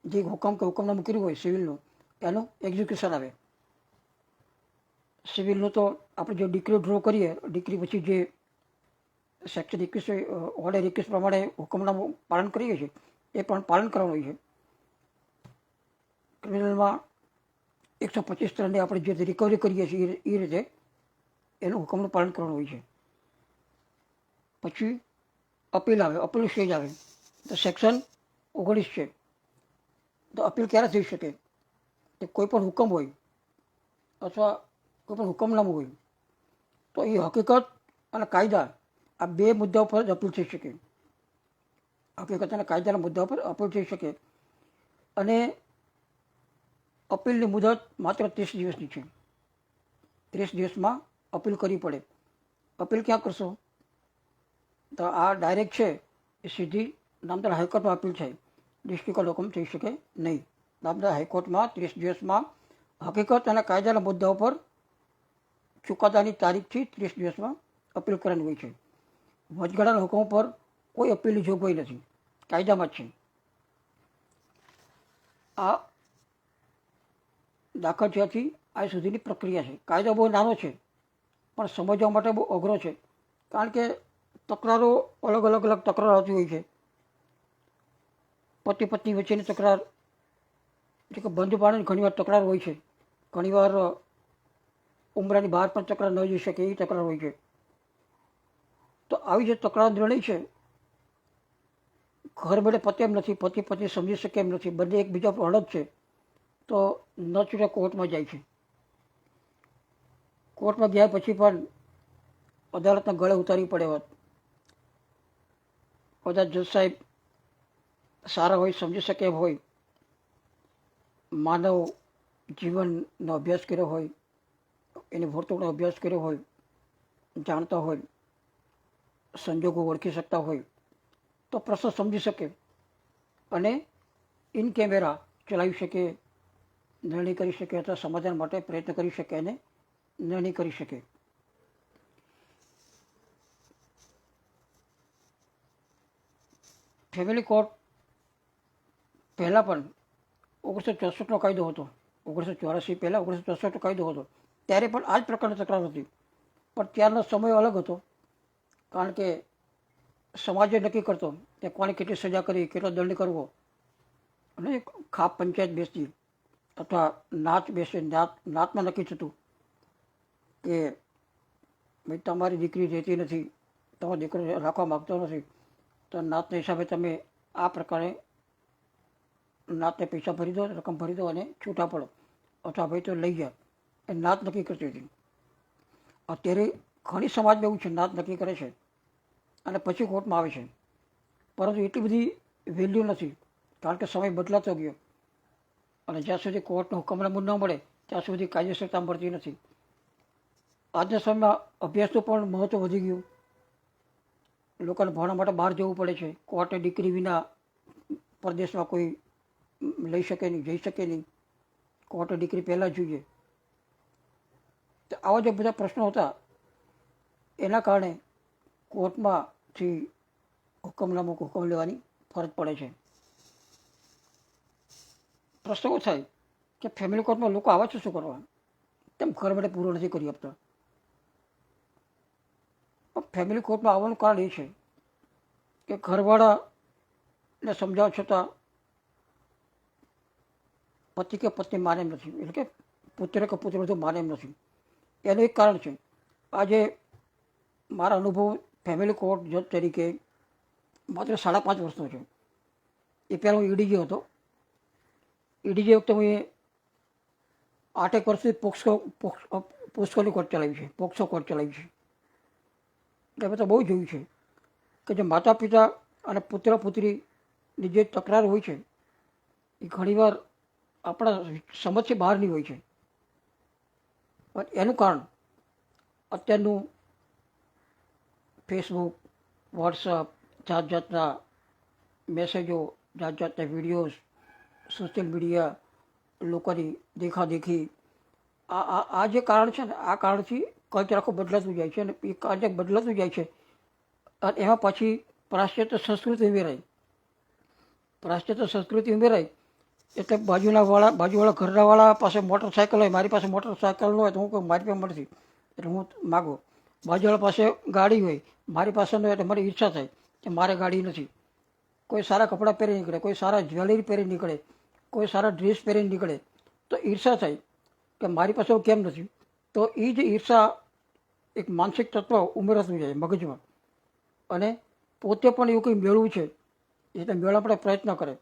જે હુકમ કે હુકમનામું કર્યું હોય સિવિલનું એનું એક્ઝિક્યુશન આવે. સિવિલનું તો આપણે જો ડિક્રી ડ્રો કરીએ, ડિક્રી પછી જે સેક્શન 21 ઓર્ડર 21 પ્રમાણે હુકમનામું પાલન કરીએ છીએ એ પણ પાલન કરવાનું હોય છે. ક્રિમિનલમાં 125 આપણે જે રિકવરી કરીએ છીએ એ રીતે એનું હુકમનું પાલન કરવાનું હોય છે. પછી અપીલ આવે, અપીલ સ્ટેજ આવે તો સેક્શન 19 છે. તો અપીલ ક્યારે થઈ શકે? કે કોઈ પણ હુકમ હોય અથવા કોઈ પણ હુકમનામું હોય તો એ હકીકત અને કાયદા આ બે મુદ્દાઓ પર જ અપીલ થઈ શકે. હકીકત અને કાયદાના મુદ્દા પર અપીલ થઈ શકે. અને અપીલની મુદત માત્ર 30 દિવસની છે. 30 દિવસમાં અપીલ કરવી પડે. અપીલ ક્યાં કરશો? તો આ ડાયરેક્ટ છે એ સીધી નામદાર હાઈકોર્ટમાં અપીલ થાય, ડિસ્ટ્રિક્ટ કોર્ટ હુકમ થઈ શકે નહીં. નામદાર હાઈકોર્ટમાં 30 દિવસમાં હકીકત અને કાયદાના મુદ્દાઓ પર ચુકાદાની તારીખથી 30 દિવસમાં અપીલ કરવાની હોય છે. વચગાળાના હુકમ પર કોઈ અપીલની જોગવાઈ નથી, કાયદામાં જ છે. આ દાખલ થયાથી આ સુધીની પ્રક્રિયા છે. કાયદો બહુ નાનો છે પણ સમજવા માટે બહુ અઘરો છે, કારણ કે તકરારો અલગ તકરાર આવતી હોય છે. પતિ પત્ની વચ્ચેની તકરાર, જે કે બંધ પાણીની ઘણીવાર તકરાર હોય છે. ઘણીવાર ઉંમરાની બહાર પણ તકરાર ન જઈ શકે એવી તકરાર હોય છે. તો આવી જે તકરાર નિર્ણય છે ઘર બેઠે પતે એમ નથી, પતિ પત્ની સમજી શકે એમ નથી, બંને એકબીજા પર અડગ છે, તો ન છૂટે કોર્ટમાં જાય છે. કોર્ટમાં ગયા પછી પણ અદાલતના ગળે ઉતારવી પડે હોત. કદાચ જજ સાહેબ સારા હોય, સમજી શકે એમ હોય, માનવ જીવનનો અભ્યાસ કર્યો હોય, એની વર્તણૂકનો અભ્યાસ કર્યો હોય, જાણતા હોય, સંજોગો ઓળખી શકતા હોય તો પ્રશ્ન સમજી શકે અને ઇન કેમેરા ચલાવી શકે, નિર્ણય કરી શકે અથવા સમાધાન માટે પ્રયત્ન કરી શકે અને નિર્ણય કરી શકે. ફેમિલી કોર્ટ પહેલાં પણ 1964નો કાયદો હતો, 1984 પહેલાં 1964નો કાયદો હતો, ત્યારે પણ આ જ પ્રકારની તકરાર હતી. પણ ત્યારનો સમય અલગ હતો, કારણ કે સમાજે નક્કી કરતો કે કોને કેટલી સજા કરી, કેટલો દંડ કરવો, અને ખાપ પંચાયત બેસતી અથવા નાત બેસે, નાતમાં નક્કી થતું કે ભાઈ તમારી દીકરી રહેતી નથી, તમારો દીકરો રાખવા માગતો નથી, તો નાતના હિસાબે તમે આ પ્રકારે નાતને પૈસા ભરી દો, રકમ ભરી દો અને છૂટા પડો, અથવા ભાઈ તો લઈ જાય. એ નાત નક્કી કરતી હતી. અત્યારે ઘણી સમાજમાં એવું છે, નાત નક્કી કરે છે અને પછી કોર્ટમાં આવે છે, પરંતુ એટલી બધી વેલ્યુ નથી, કારણ કે સમય બદલાતો ગયો અને જ્યાં સુધી કોર્ટનો હુકમનામું ન મળે ત્યાં સુધી કાયદેસરતા મળતી નથી. આજના સમયમાં અભ્યાસનું પણ મહત્ત્વ વધી ગયું, લોકોને ભણવા માટે બહાર જવું પડે છે. કોર્ટે દીકરી વિના પરદેશમાં કોઈ લઈ શકે નહીં, જઈ શકે નહીં. કોર્ટે દીકરી પહેલાં જોઈએ. તો આવા જે બધા પ્રશ્નો હતા એના કારણે કોર્ટમાંથી હુકમ લેવાની ફરજ પડે છે. પ્રશ્ન એવો થાય કે ફેમિલી કોર્ટમાં લોકો આવે છે શું કરવા? તેમ ઘર માટે પૂરો નથી કરી આપતા. ફેમિલી કોર્ટમાં આવવાનું કારણ એ છે કે ઘરવાળાને સમજાવવા છતાં પતિ કે પત્ની માને એમ નથી, એટલે કે પુત્ર કે પુત્ર બધું માને એમ નથી. એનું એક કારણ છે. આજે મારા અનુભવ ફેમિલી કોર્ટ જજ તરીકે માત્ર 5.5 વર્ષનો છે. એ પહેલાં હું ઈડીજી હતો. ઈડીજી વખતે હું 8 વર્ષથી પોક્સોની કોર્ટ ચલાવી છે, પોક્સો કોર્ટ ચલાવી છે. એટલે મેં તો બહુ જોયું છે કે જે માતા પિતા અને પુત્ર પુત્રીની જે તકરાર હોય છે એ ઘણીવાર આપણા સમજથી બહારની હોય છે. પણ એનું કારણ અત્યારનું ફેસબુક, વોટ્સઅપ, જાત જાતના મેસેજો, જાત જાતના વિડીયોઝ, સોશિયલ મીડિયા, લોકોની દેખાદેખી, આ જે કારણ છે ને, આ કારણથી કલ્ચર આખું બદલાતું જાય છે. અને એ કલ્ચર બદલાતું જાય છે અને એમાં પછી પાશ્ચાત્ય સંસ્કૃતિ ઉમેરાય. પાશ્ચાત્ય સંસ્કૃતિ ઉમેરાય એટલે બાજુવાળા ઘરનાવાળા પાસે મોટરસાઇકલ હોય, મારી પાસે મોટરસાઇકલ ન હોય તો હું કહું મારી પાસે મળતી એટલે હું માગું. બાજુવાળા પાસે ગાડી હોય, મારી પાસે ન હોય એટલે મારી ઈચ્છા થાય કે મારે ગાડી નથી. કોઈ સારા કપડાં પહેરી નીકળે, કોઈ સારા જ્વેલરી પહેરી નીકળે, કોઈ સારા ડ્રેસ પહેરી નીકળે તો ઈર્ષા થાય કે મારી પાસે કેમ નથી. તો એ જ ઈર્ષા એક માનસિક તત્વ ઉમેરાતું જાય મગજમાં. અને પોતે પણ એવું કંઈ મેળવું છે એટલે મેળવવા માટે પ્રયત્ન કરે.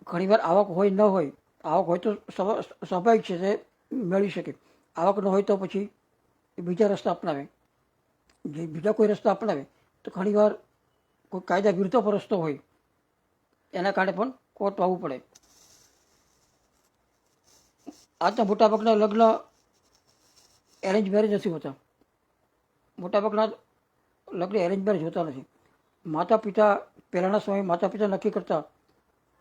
ઘણીવાર આવક હોય ન હોય, આવક હોય તો સ્વાભાવિક છે તે મેળવી શકે, આવક ન હોય તો પછી બીજા રસ્તા અપનાવે. જે બીજા કોઈ રસ્તા અપનાવે તો ઘણીવાર કોઈ કાયદા વિરુદ્ધ રસ્તો હોય એના કારણે પણ કોર્ટ આવવું પડે. આજના મોટાભાગના લગ્ન એરેન્જ મેરેજ નથી હોતા. મોટાભાગના લગ્ન એરેન્જ મેરેજ હોતા નથી. માતા પિતા પહેલાંના સમયે માતા પિતા નક્કી કરતા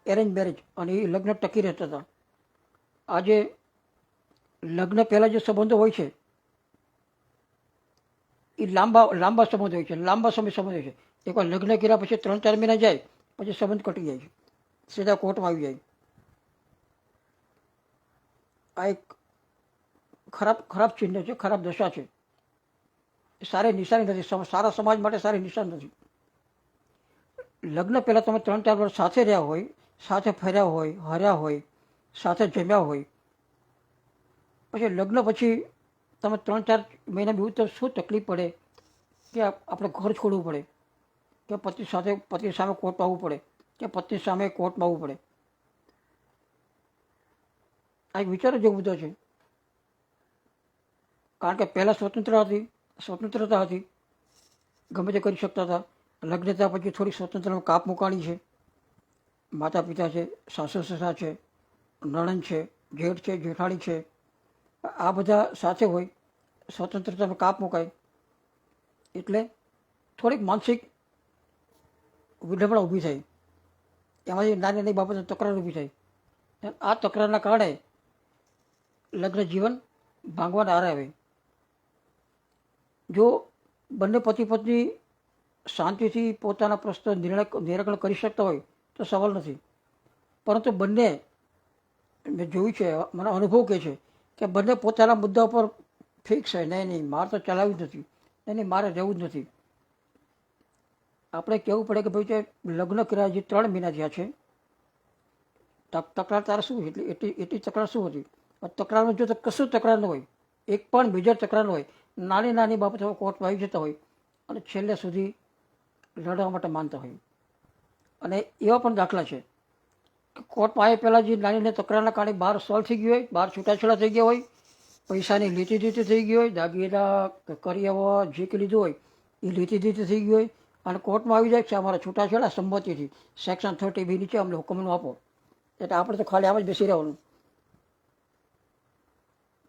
એરેન્જ મેરેજ અને એ લગ્ન ટકી રહેતા હતા. આજે લગ્ન પહેલાં જે સંબંધો હોય છે એ લાંબા સંબંધ હોય છે, લાંબા સમય હોય છે. એકવાર લગ્ન કર્યા પછી 3-4 મહિના જાય પછી સંબંધ કટી જાય છે, સીધા કોર્ટમાં આવી જાય. આ એક ખરાબ ચિહ્ન છે, ખરાબ દશા છે. એ સારી નિશાની નથી, સારા સમાજ માટે સારી નિશાન નથી. લગ્ન પહેલાં તમે 3-4 વર્ષ સાથે રહ્યા હોય, સાથે ફર્યા હોય, હર્યા હોય, સાથે જમ્યા હોય, પછી લગ્ન પછી તમે 3-4 મહિના બી તો શું તકલીફ પડે કે આપણે ઘર છોડવું પડે, કે પતિ સામે કોર્ટમાં આવવું પડે, કે પત્ની સામે કોર્ટમાં આવવું પડે. આ એક વિચાર જેવો બધો છે. કારણ કે પહેલાં સ્વતંત્રતા હતી, ગમે તે કરી શકતા હતા. લગ્ન થયા પછી થોડી સ્વતંત્રતાનો કાપ મુકાણી છે. માતા પિતા છે, સાસુ સસરા છે, નણંદ છે, જેઠ છે, જેઠાણી છે, આ બધા સાથે હોય, સ્વતંત્રતાનો કાપ મુકાય એટલે થોડીક માનસિક વિડંબણા ઊભી થાય. એમાંથી નાની નાની બાબતે તકરાર ઊભી થાય. આ તકરારના કારણે લગ્ન જીવન ભાંગવાના આરે આવે. જો બંને પતિ પત્ની શાંતિથી પોતાના પ્રશ્ન નિરાકરણ કરી શકતા હોય તો સવાલ નથી. પરંતુ બંને, મેં જોયું છે, મને અનુભવ કહે છે કે બંને પોતાના મુદ્દા પર ફિક્સ હોય, નહીં મારે તો ચલાવ્યું જ નથી, નહીં મારે રહેવું જ નથી. આપણે કહેવું પડે કે ભાઈ જે લગ્ન કર્યા જે 3 મહિના થયા છે, તકરાર તારે શું એટલી તકરાર શું હતી? તકરારમાં જો તો કશું તકરાર ન હોય, એક પણ મેજર તકરાર ન હોય, નાની નાની બાબતો કોર્ટમાં આવી જતા હોય અને છેલ્લે સુધી લડવા માટે માનતા હોય. અને એવા પણ દાખલા છે કે કોર્ટમાં આવ્યા પહેલાં જે નાની નાની તકરારના કારણે બહાર સોલ્વ થઈ ગયું હોય, બહાર છૂટાછેડા થઈ ગયા હોય, પૈસાની લીટી દીટી થઈ ગઈ હોય, દાગીના કરિયાવર જે કંઈ લીધું હોય એ લીટી દીટી થઈ ગઈ હોય અને કોર્ટમાં આવી જાય છે અમારા છૂટાછેડા સંમતિથી સેક્શન 30B નીચે અમને હુકમનું આપો. એટલે આપણે તો ખાલી આમ જ બેસી રહેવાનું.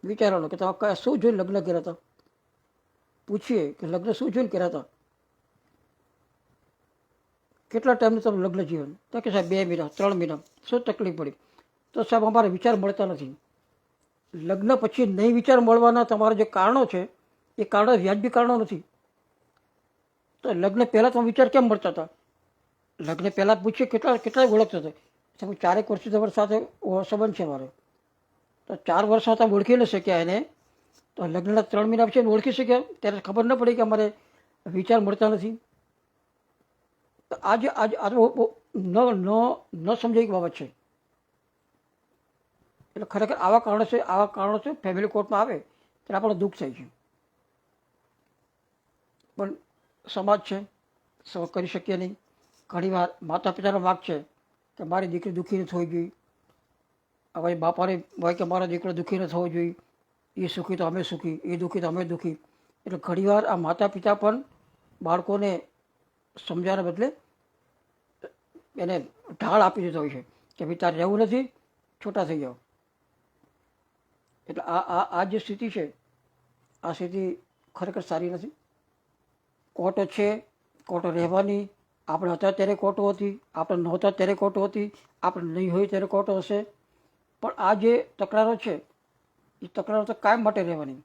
વિચારવાનું કે તમે શું જોઈને લગ્ન કર્યા હતા, પૂછીએ કે લગ્ન શું જોઈને કર્યા હતા. કેટલા ટાઈમનું તમે લગ્ન જીવન? તો કે સાહેબ 2 મહિના 3 મહિના. શું તકલીફ પડી? તો સાહેબ અમારે વિચાર મળતા નથી. લગ્ન પછી નહીં વિચાર મળવાના તમારા જે કારણો છે એ કારણો વ્યાજબી કારણો નથી. તો લગ્ન પહેલાં તમે વિચાર કેમ મળતા હતા? લગ્ન પહેલાં પૂછીએ કેટલા ઓળખતા હતા? તમે 4 વર્ષથી તમારી સાથે સંબંધ છે મારો, તો 4 વર્ષમાં તમે ઓળખી ન શક્યા એને, તો લગ્નના 3 મહિના પછી ઓળખી શક્યા ત્યારે ખબર ન પડી કે અમારે વિચાર મળતા નથી. તો આજે ન સમજાય બાબત છે. એટલે ખરેખર આવા કારણો છે ફેમિલી કોર્ટમાં આવે ત્યારે આપણને દુઃખ થાય છે. પણ સમાજ છે, સહન કરી શકીએ નહીં. ઘણીવાર માતા પિતાનો વાંક છે કે મારી દીકરી દુઃખી ન થવી જોઈએ, હવે બાપાને હોય કે મારો દીકરો દુઃખી ન થવો જોઈએ, એ સુખી તો અમે સુખી, એ દુઃખી તો અમે દુઃખી. એટલે ઘણીવાર આ માતા પિતા પણ બાળકોને સમજાવવાને બદલે એને ઢાળ આપી દેતો હોય છે કે ભાઈ તારે રહેવું નથી, છૂટા થઈ જાઓ. એટલે આ જે સ્થિતિ છે, આ સ્થિતિ ખરેખર સારી નથી. કોર્ટો છે, કોર્ટો રહેવાની. આપણે હતા ત્યારે કોર્ટો હતી, આપણે નહોતા ત્યારે કોર્ટો હતી, આપણે નહીં હોય ત્યારે કોર્ટો હશે. પણ આ જે તકરારો છે એ તકરારો તો કાયમ માટે રહેવાની.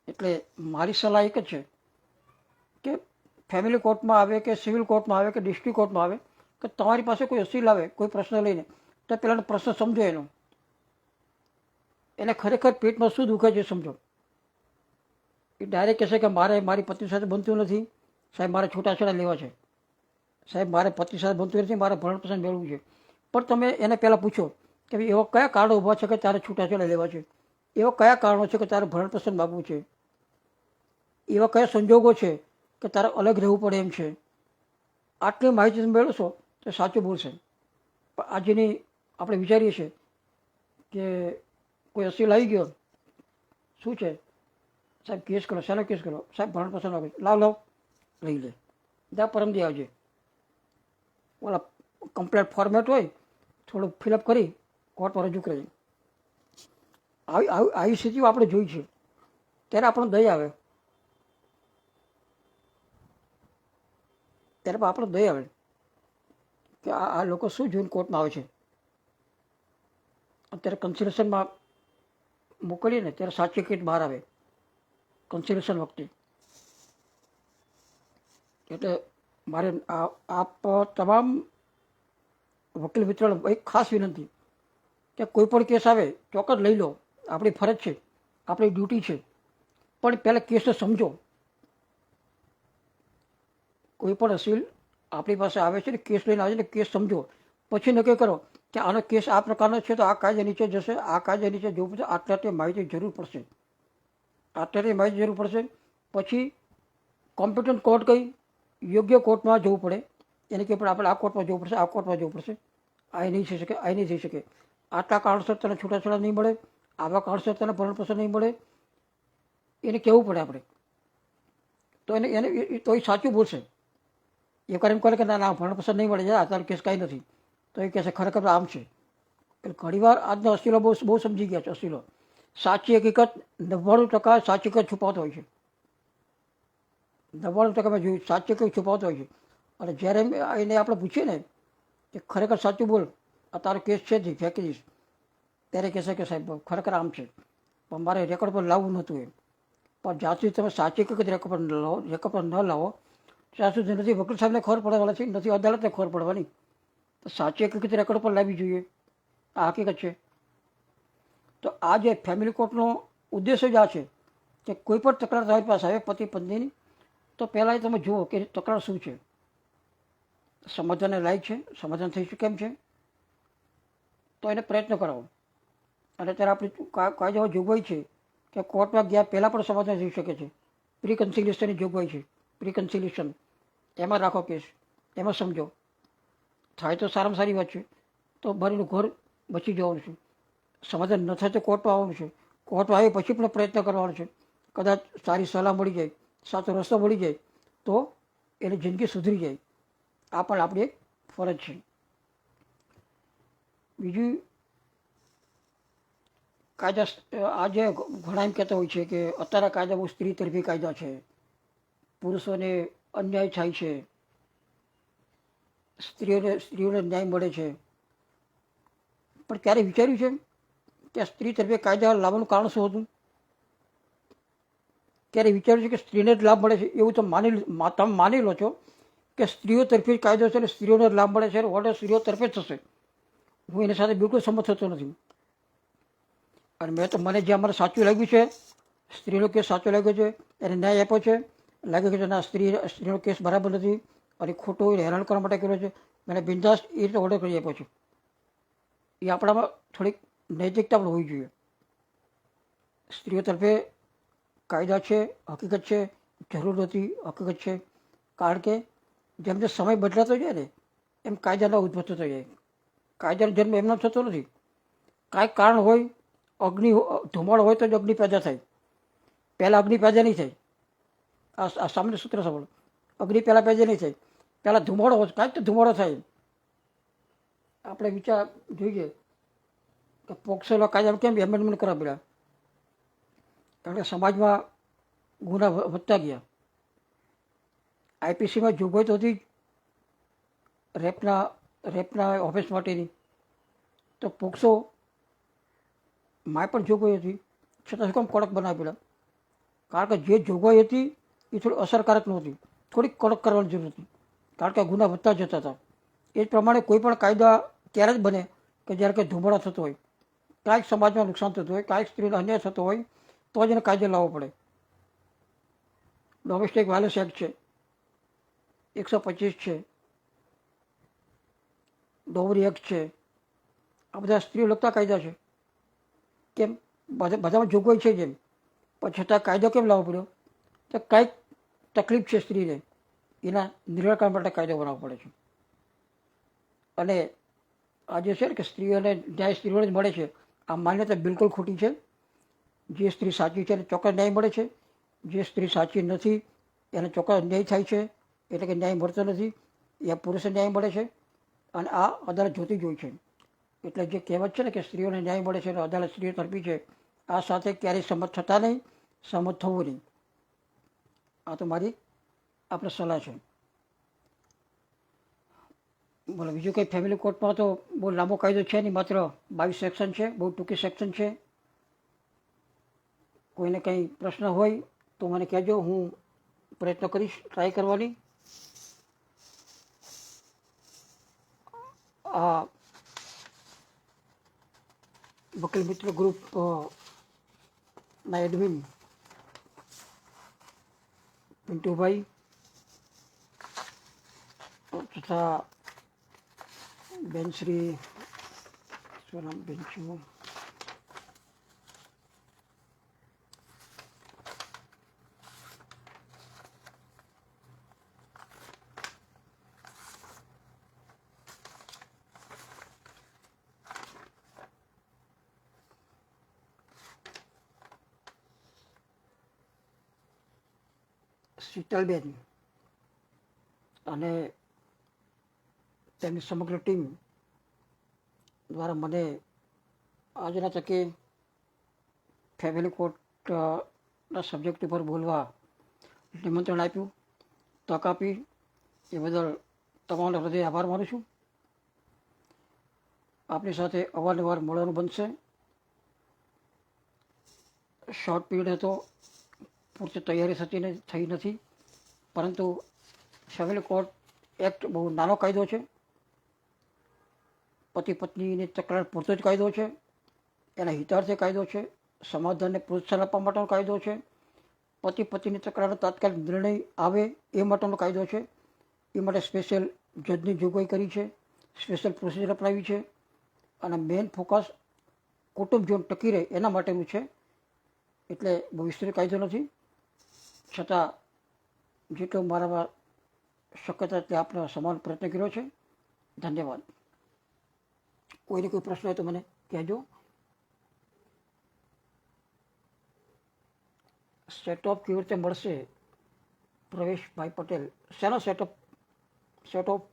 એટલે મારી સલાહ એક જ છે કે ફેમિલી કોર્ટમાં આવે કે સિવિલ કોર્ટમાં આવે કે ડિસ્ટ્રિક્ટ કોર્ટમાં આવે કે તમારી પાસે કોઈ અસીલ આવે કોઈ પ્રશ્ન લઈને, તો પહેલાંનો પ્રશ્ન સમજો એને ખરેખર પેટમાં શું દુખે છે સમજો. એ ડાયરેક્ટ કહેશે કે મારી પત્ની સાથે બનતું નથી સાહેબ, મારે છૂટાછેડા લેવા છે, સાહેબ મારે પતિ સાથે બનતું નથી, મારે ભરણ પોષણ મેળવવું છે. પણ તમે એને પહેલાં પૂછો કે ભાઈ એવા કયા કારણો ઊભા છે કે તારે છૂટાછેડા લેવા છે, એવા કયા કારણો છે કે તારે ભરણ પોષણ માગવું છે, એવા કયા સંજોગો છે કે તારે અલગ રહેવું પડે એમ છે. આટલી માહિતી તમે મેળવશો તો સાચું બોલશે. પણ આજની આપણે વિચારીએ છીએ કે કોઈ અસીલ આવી ગયો, શું છે સાહેબ કેસ કરો, શાનો કેસ કરો સાહેબ, ભરણ પોષણ માગે, લાવ લઈ લે, જા પરમદી આવજે. ઓલા કમ્પ્લેટ ફોર્મેટ હોય થોડું ફિલઅપ કરી કોર્ટમાં રજૂ કરે. આવી સ્થિતિઓ આપણે જોઈ છે. ત્યારે આપણને દયા આવે, ત્યારે આપણને દયા આવે કે આ લોકો શું જોઈને કોર્ટમાં આવે છે. અત્યારે કન્સિલેશનમાં મોકલીએ ને ત્યારે સાચી કેસ બહાર આવે કન્સિલેશન વખતે. એટલે મારે આપ તમામ વકીલ મિત્રોને એક ખાસ વિનંતી કે કોઈ પણ કેસ આવે ચોક્કસ લઈ લો, આપણી ફરજ છે, આપણી ડ્યુટી છે. પણ પહેલાં કેસને સમજો. કોઈ પણ અસીલ આપણી પાસે આવે છે ને કેસ લઈને આવે છે ને કેસ સમજો, પછી નક્કી કરો કે આનો કેસ આ પ્રકારનો છે તો આ કાયદા નીચે જશે, આ કાયદા નીચે જવું પડશે, આટલી માહિતી જરૂર પડશે, આટલી માહિતી જરૂર પડશે. પછી કોમ્પિટન્ટ કોર્ટ કઈ યોગ્ય કોર્ટમાં જવું પડે, એને કે પણ આપણે આ કોર્ટમાં જવું પડશે, આ કોર્ટમાં જવું પડશે. આ નહીં થઈ શકે, આ નહીં થઈ શકે. આટલા કારણસર તને છૂટાછેડા નહીં મળે, આવા કારણસર તને ભરણ પોષણ નહીં મળે, એને કહેવું પડે આપણે. તો એને તો એ સાચું બોલશે. એ કરે એમ કરે કે ના ભરણ પોષણ નહીં મળે, આ તારો કેસ કાંઈ નથી, તો એ કહેશે ખરેખર આમ છે. એટલે ઘણીવાર આજના અસીલો બહુ સમજી ગયા છે. અસીલો સાચી હકીકત 99% સાચી હકીકત છુપાવતો હોય છે. 99% મેં જોયું સાચી હકીકત છુપાવતો હોય છે. અને જ્યારે એને આપણે પૂછીએ ને કે ખરેખર સાચું બોલ, આ તારો કેસ છે જ ફેંકી દઈશ, ત્યારે કહેશે કે સાહેબ ખરેખર આમ છે, પણ મારે રેકોર્ડ પર લાવવું નહોતું એમ. પણ જ્યાં સુધી તમે સાચી હકીકત રેકોર્ડ પર ન લાવો ત્યાં સુધી નથી વકીલ સાહેબને ખબર પડવાની છે, નથી અદાલતને ખબર પડવાની. તો સાચી હકીકત રેકોર્ડ પર લાવવી જોઈએ, આ હકીકત છે. તો આ જે ફેમિલી કોર્ટનો ઉદ્દેશ્ય જ આ છે કે કોઈ પણ તકરાર તમારી પાસે આવે પતિ પત્નીની, તો પહેલાં તમે જુઓ કે તકરાર શું છે, સમાધાનને લાયક છે, સમાધાન થઈ શકે એમ છે, તો એને પ્રયત્ન કરાવો. અને ત્યારે આપણી કાયદામાં જોગવાઈ છે કે કોર્ટમાં ગયા પહેલાં પણ સમાધાન થઈ શકે છે. પ્રી કન્સિલિએશનની જોગવાઈ છે, પ્રી કન્સિલિએશન એમાં રાખો કેસ, એમાં સમજો. થાય તો સારામાં સારી વાત છે, તો મારીનું ઘર બચી જવાનું છે. સમાધાન ન થાય તો કોર્ટમાં આવવાનું છે, કોર્ટમાં આવી પછી પણ પ્રયત્ન કરવાનો છે. કદાચ સારી સલાહ મળી જાય, સાચો રસ્તો મળી જાય તો એની જિંદગી સુધરી જાય. આ પણ આપણી એક ફરજ છે. બીજું કાયદા આજે ઘણા એમ કહેતા હોય છે કે અત્યારે કાયદા બહુ સ્ત્રી તરફી કાયદા છે, પુરુષોને અન્યાય થાય છે, સ્ત્રીઓને ન્યાય મળે છે, પણ ક્યારે વિચાર્યું છે કે આ સ્ત્રી તરફે કાયદા લાવવાનું કારણ શું હતું? ક્યારે વિચાર્યું છે કે સ્ત્રીને જ લાભ મળે છે એવું તમે માની લો છો કે સ્ત્રીઓ તરફે જ કાયદો છે અને સ્ત્રીઓને લાભ મળે છે, ઓર્ડર સ્ત્રીઓ તરફે જ થશે? હું એની સાથે બિલકુલ સંમત થતો નથી. અને મને જ્યાં મને સાચું લાગ્યું છે, સ્ત્રીનો કેસ સાચો લાગ્યો છે, એને ન્યાય આપ્યો છે, લાગે છે ના સ્ત્રીનો કેસ બરાબર નથી અને ખોટું હેરાન કરવા માટે કર્યો છે, મને બિંદાસ એ રીતે ઓર્ડર કરી આપ્યો છે. એ આપણામાં થોડીક નૈતિકતા પણ હોવી જોઈએ. સ્ત્રીઓ તરફે કાયદા છે, હકીકત છે, જરૂર નથી, હકીકત છે. કારણ કે જેમ જેમ સમય બદલાતો જાય ને એમ કાયદાનો ઉદ્ભવ થતો જાય. કાયદાનો જન્મ એમનો થતો નથી. કાંઈક કારણ હોય, ધુમાડો હોય તો જ અગ્નિ પેદા થાય. પહેલાં અગ્નિ પેદા નહીં થાય. આ સામાન્ય સૂત્ર સાંભળો, અગ્નિ પહેલાં પેદા નહીં થાય, પહેલાં ધુમાડો હોય, કાંઈક તો ધુમાડો થાય. આપણે વિચાર જોઈએ કે પોક્સોના કાયદા કેમ એમેન્ડમેન્ટ કરવા પડ્યા? કારણ કે સમાજમાં ગુના વધતા ગયા. આઈપીસીમાં જોગવાઈ તો હતી રેપના ઓફેન્સ માટેની, તો પોક્સો માં પણ જોગવાઈ હતી, છતાં શું કામ કડક બનાવી પડ્યા? કારણ કે જે જોગવાઈ હતી એ થોડી અસરકારક નહોતી, થોડીક કડક કરવાની જરૂર હતી, કારણ કે ગુના વધતા જતા હતા. એ જ પ્રમાણે કોઈ પણ કાયદા ત્યારે જ બને કે જ્યારે કંઈ ધુમાડો થતો હોય, કાંઈક સમાજમાં નુકસાન થતું હોય, કાંઈક સ્ત્રીને અન્યાય થતો હોય તો જ એને કાયદો લાવવો પડે. ડોમેસ્ટિક વાયલન્સ એક્ટ છે, 125 છે, ડોવરી એક્ટ છે, આ બધા સ્ત્રીઓ લગતા કાયદા છે. કેમ બધામાં જોગવાઈ છે જેમ, પણ છતાં કાયદો કેમ લાવવો પડ્યો? તો કાંઈક તકલીફ છે સ્ત્રીને, એના નિરાકરણ માટે કાયદો બનાવવો પડે છે. અને આ જે છે ને કે સ્ત્રીઓને ન્યાય સ્ત્રીઓને જ મળે છે, આ માન્યતા બિલકુલ ખોટી છે. જે સ્ત્રી સાચી છે એને ચોક્કસ ન્યાય મળે છે, જે સ્ત્રી સાચી નથી એને ચોક્કસ અન્યાય થાય છે, એટલે કે ન્યાય મળતો નથી, એ પુરુષને ન્યાય મળે છે. અને આ અદાલત જોતી જ હોય છે. એટલે જે કહેવત છે ને કે સ્ત્રીઓને ન્યાય મળે છે અને અદાલત સ્ત્રીઓ તરફી છે, આ સાથે ક્યારેય સંમત થતા નહીં, સંમત થવું નહીં. આ તો મારી આપણે સલાહ છે. બોલો બીજું કંઈ? ફેમિલી કોર્ટમાં તો બહુ લાંબો કાયદો છે નહીં, માત્ર 22 સેક્શન છે, બહુ ટૂંકી સેક્શન છે. કોઈને કંઈ પ્રશ્ન હોય તો મને કહેજો, હું પ્રયત્ન કરીશ ટ્રાય કરવાની. આ વકીલ મિત્ર ગ્રુપ ના એડમિન પિન્ટુભાઈ તથા બેનશ્રી સ્વરામ બેનશ્રી શીતલબેન અને તેમની સમગ્ર ટીમ દ્વારા મને આજના તકે ફેમિલી કોર્ટના સબ્જેક્ટ ઉપર બોલવા નિમંત્રણ આપ્યું, તક આપી, એ બદલ તમારો હૃદય આભાર માનું છું. આપની સાથે અવારનવાર મળવાનું બનશે. શોર્ટ પીરિયડ હતો, પૂરતી તૈયારી થઈ નથી, પરંતુ ફેમિલી કોર્ટ એક્ટ બહુ નાનો કાયદો છે. પતિ પત્નીની તકરાર પૂરતો જ કાયદો છે, એના હિતાર્થે કાયદો છે, સમાધાનને પ્રોત્સાહન આપવા માટેનો કાયદો છે, પતિ પત્નીની તકરારનો તાત્કાલિક નિર્ણય આવે એ માટેનો કાયદો છે. એ માટે સ્પેશિયલ જજની જોગવાઈ કરી છે, સ્પેશિયલ પ્રોસિજર અપનાવી છે, અને મેઇન ફોકસ કુટુંબ જીવન ટકી રહે એના માટેનું છે. એટલે બહુ વિસ્તૃત કાયદો નથી, છતાં જેટલો મારામાં શક્યતા તે આપણે સમાન પ્રયત્ન કર્યો છે. ધન્યવાદ. કોઈને કોઈ પ્રશ્ન હોય તો મને કહેજો. સેટઓફ કેવી રીતે મળશે? પ્રવેશભાઈ પટેલ. શેનો સેટઓફ?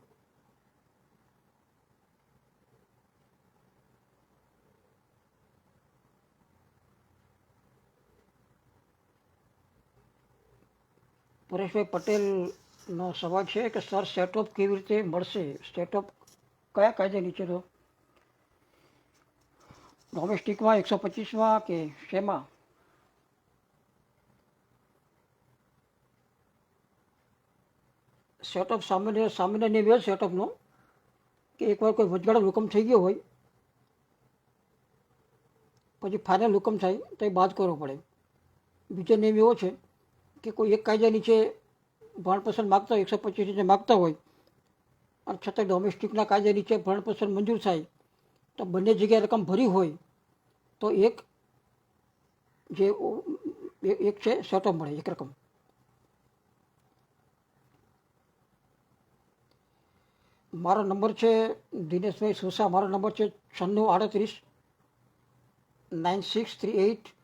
પરેશભાઈ પટેલ નો સવાલ છે કે સર સેટઅપ કેવી રીતે મળશે, સેટઅપ કયા કાયદા નીચે તો, ડોમેસ્ટિકમાં 125માં કે શેમાં? સેટઅપ સામાન્ય સામાન્ય નિયમ એવો સેટઅપનો કે એકવાર કોઈ વચગાળો હુકમ થઈ ગયો હોય પછી ફાઇનલ હુકમ થાય તો એ બાદ કરવો પડે. બીજો નિયમ એવો છે કે કોઈ એક કાયદા નીચે ભરણપોષણ માગતા હોય, 125 નીચે માગતા હોય અને છતાં ડોમેસ્ટિકના કાયદા નીચે ભરણપોષણ મંજૂર થાય તો બંને જગ્યાએ રકમ ભરી હોય તો એક જે એક છે સેટઅપ મળે એક રકમ. મારો નંબર છે દિનેશભાઈ સોસા, મારો નંબર છે 9638 9638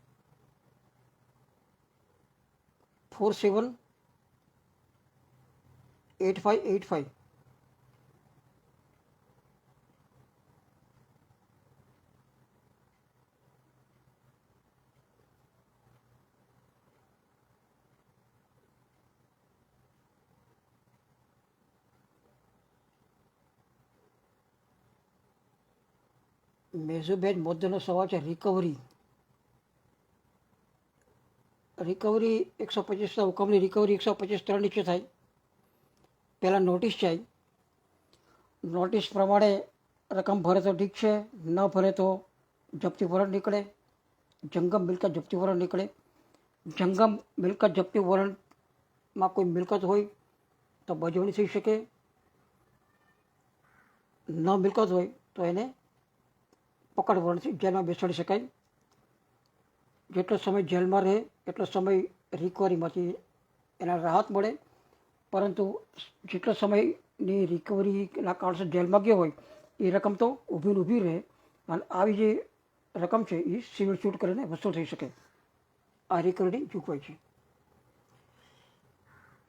478585. મેઝુબેન મોદીનો સવાલ છે રિકવરી. રિકવરી 125ના હુકમની રિકવરી 125(3) નીચે થાય. પહેલાં નોટિસ જાય, નોટિસ પ્રમાણે રકમ ભરે તો ઠીક છે, ન ભરે તો જપ્તી વોરંટ નીકળે, જંગમ મિલકત જપ્તી વોરંટ નીકળે. જંગમ મિલકત જપ્તી વોરંટમાં કોઈ મિલકત હોય તો બજવણી થઈ શકે, ન મિલકત હોય તો એને પકડ વોરંટથી જેલમાં બેસાડી શકાય. જેટલો સમય જેલમાં રહે એટલો સમય રિકવરીમાંથી એને રાહત મળે, પરંતુ જેટલો સમયની રિકવરીના કારણસર જેલમાં ગયો હોય એ રકમ તો ઊભી રહે અને આવી જે રકમ છે એ સિવિલ સૂટ કરીને વસૂલ થઈ શકે. આ રિકવરીની જોગવાઈ છે.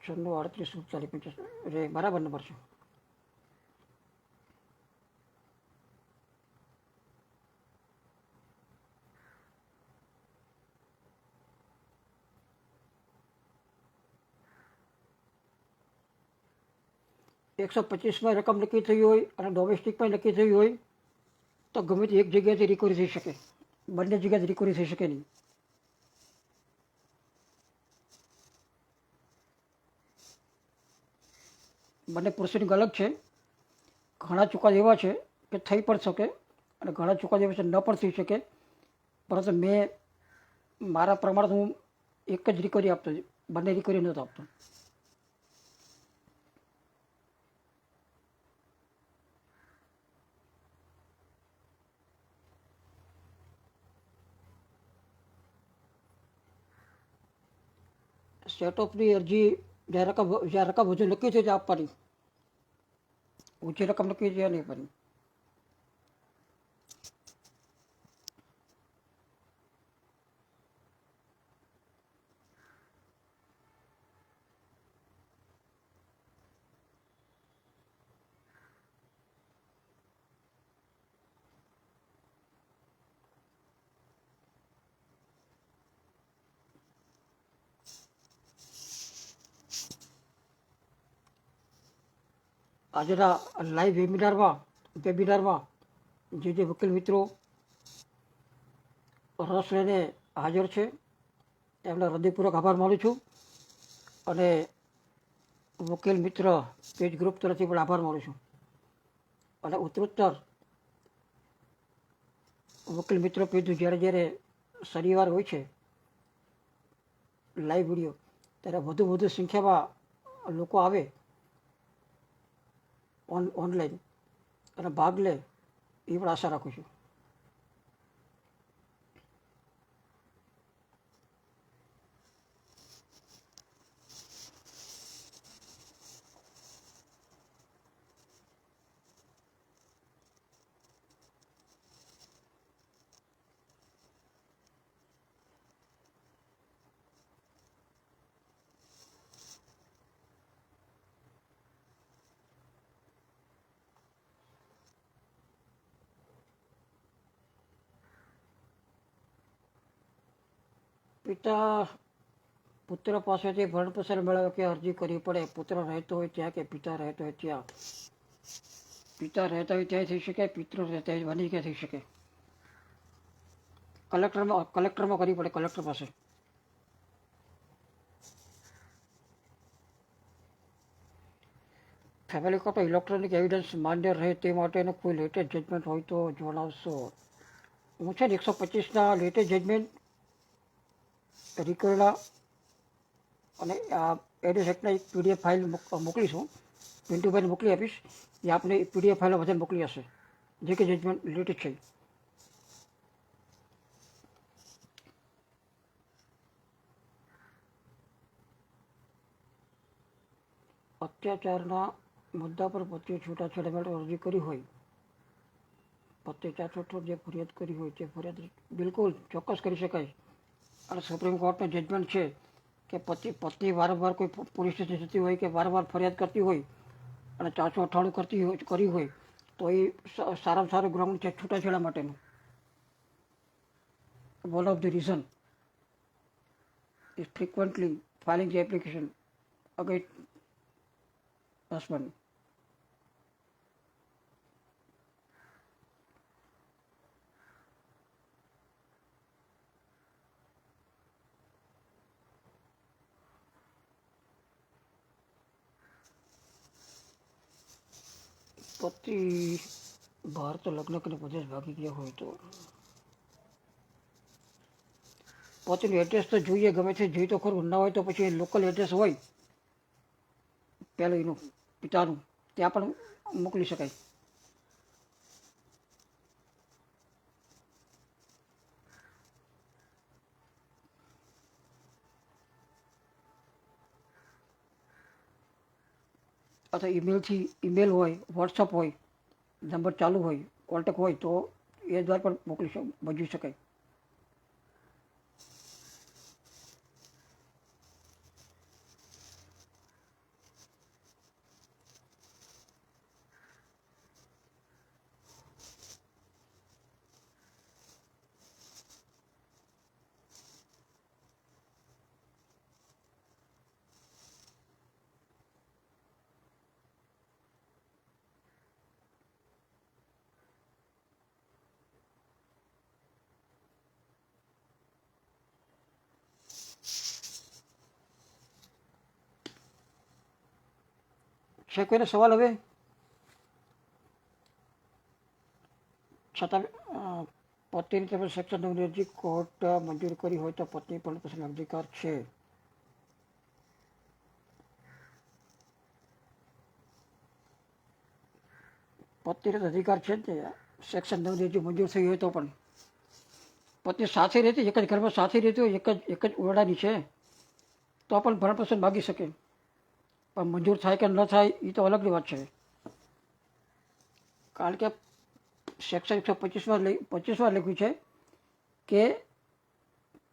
9638 બરાબર નંબર છે. એકસો 25માં રકમ નક્કી થઈ હોય અને ડોમેસ્ટિકમાં નક્કી થઈ હોય તો ગમે તે એક જગ્યાએથી રિકવરી થઈ શકે, બંને જગ્યાએથી રિકવરી થઈ શકે નહીં. બંને પ્રોસિડિંગ અલગ છે. ઘણા ચુકાદા એવા છે કે થઈ પણ શકે અને ઘણા ચુકાદા એવા છે ન પણ થઈ શકે, પરંતુ મેં મારા પ્રમાણે હું એક જ રિકવરી આપતો, બંને રિકવરી નહોતો આપતો. સેટઅપની અરજી જ્યારે રકમ હજુ નક્કી થઈ જાય આપવાની, ઊંચી રકમ નક્કી થઈ નહીં આપવાની. આજના લાઈવ વેબિનારમાં જે વકીલ મિત્રો રસ લઈને હાજર છે એમને હૃદયપૂર્વક આભાર માનું છું અને વકીલ મિત્ર પેજ ગ્રુપ તરફથી પણ આભાર માનું છું. અને ઉત્તરોત્તર વકીલ મિત્રો પેજનું જ્યારે શનિવાર હોય છે લાઈવ વિડીયો, ત્યારે વધુ સંખ્યામાં લોકો આવે ઓનલાઈન અને ભાગ લે એ પણ આશા રાખું છું. પિતા પુત્ર પાસેથી ભરણપોષણ મેળવવા કે અરજી કરવી પડે. પુત્ર રહેતો હોય ત્યાં કે પિતા રહેતો હોય ત્યાં. પિતા રહેતા હોય ત્યાં થઈ શકે, પિતૃ રહેતા હોય બની ક્યાં થઈ શકે. કલેક્ટરમાં કરવી પડે, કલેક્ટર પાસે. ફેમિલી કોર્ટમાં ઇલેક્ટ્રોનિક એવિડન્સ માન્ય રહે તે માટેનું કોઈ લેટેસ્ટ જજમેન્ટ હોય તો જણાવશો. હું છે ને 125ના લેટેસ્ટ જજમેન્ટ રિકર્ડના અને એડ્રેસ એક્ટના એક PDF ફાઇલ મોકલીશું. પિન્ટુભાઈને મોકલી આપીશ. એ આપને PDF ફાઇલો બધાને મોકલી હશે જે કે જજમેન્ટ લેટેસ્ટ છે. અત્યાચારના મુદ્દા પર પતિએ છૂટાછેડા માટે અરજી કરી હોય, પતિએ ચાચોટો જે ફરિયાદ કરી હોય તે ફરિયાદ બિલકુલ ચોક્કસ કરી શકાય. અને સુપ્રીમ કોર્ટનું જજમેન્ટ છે કે પત્ની વારંવાર કોઈ પોલીસ સ્ટેશન જતી હોય કે વારંવાર ફરિયાદ કરતી હોય અને ચાચો અઠવાડું કરી હોય તો એ સારામાં સારું ગ્રાઉન્ડ છે છૂટાછેડા માટેનું. One of the reason is frequently filing the application against husband. પતિ બહાર તો લગ્ન કરીને પ્રદેશ ભાગી ગયા હોય તો પતિનું એડ્રેસ તો જોઈએ, ગમે તે જોઈ તો ખરું. ના હોય તો પછી લોકલ એડ્રેસ હોય પહેલું એનું પિતાનું, ત્યાં પણ મોકલી શકાય. અથવા ઈમેલ હોય, વોટ્સઅપ હોય, નંબર ચાલુ હોય, કોન્ટેક્ટ હોય તો એ દ્વારા પણ મોકલી શકાય. છે કોઈને સવાલ? હવે છતાં પતિની તમે સેક્શન 9 અરજી કોર્ટ મંજૂર કરી હોય તો પત્ની પણ પસંદ અધિકાર છે. પત્નીને અધિકાર છે જ ને. સેક્શન 9 અરજી મંજૂર થઈ હોય તો પણ પત્ની સાથે રહેતી, એક જ ઘરમાં સાથે રહેતી હોય, એક જ ઓરડાની છે તો પણ ભરણપોષણ માગી શકે. પણ મંજૂર થાય કે ન થાય એ તો અલગની વાત છે. કારણ કે સેક્શન 125માં લખ્યું છે કે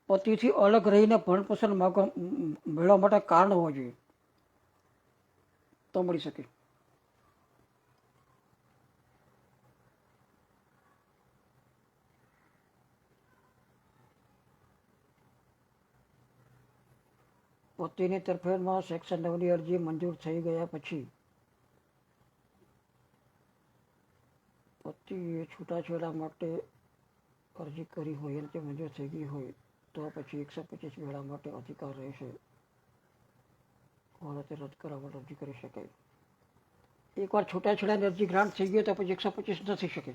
પતિથી અલગ રહીને ભરણપોષણ મેળવવા માટે કારણ હોવો જોઈએ તો મળી શકે. પતિની તરફેણમાં સેક્શન 9ની અરજી મંજૂર થઈ ગયા પછી પતિએ છૂટાછેડા માટે અરજી કરી હોય અને તે મંજૂર થઈ ગઈ હોય તો પછી 125 મેળવવા માટે અધિકાર રહેશે. તે રદ કરવા માટે અરજી કરી શકાય. એકવાર છૂટાછેડાની અરજી ગ્રાન્ટ થઈ ગઈ તો પછી 125 ન થઈ શકે.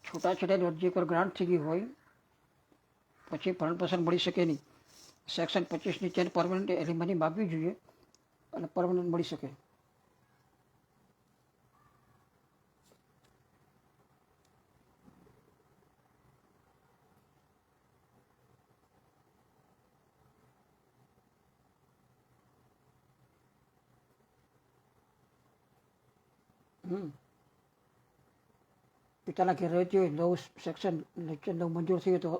છૂટાછેડાની અરજી પર ગ્રાન્ટ થઈ ગઈ હોય પછી ભરણપોષણ મળી શકે નહીં. સેક્શન 25ની ચેન પરમનન્ટ એલિમની માગવી જોઈએ અને પરમનન્ટ મળી શકે. પિતાના ઘેર રહેતી હોય, 9 સેક્શન 9 મંજૂર થઈ હોય તો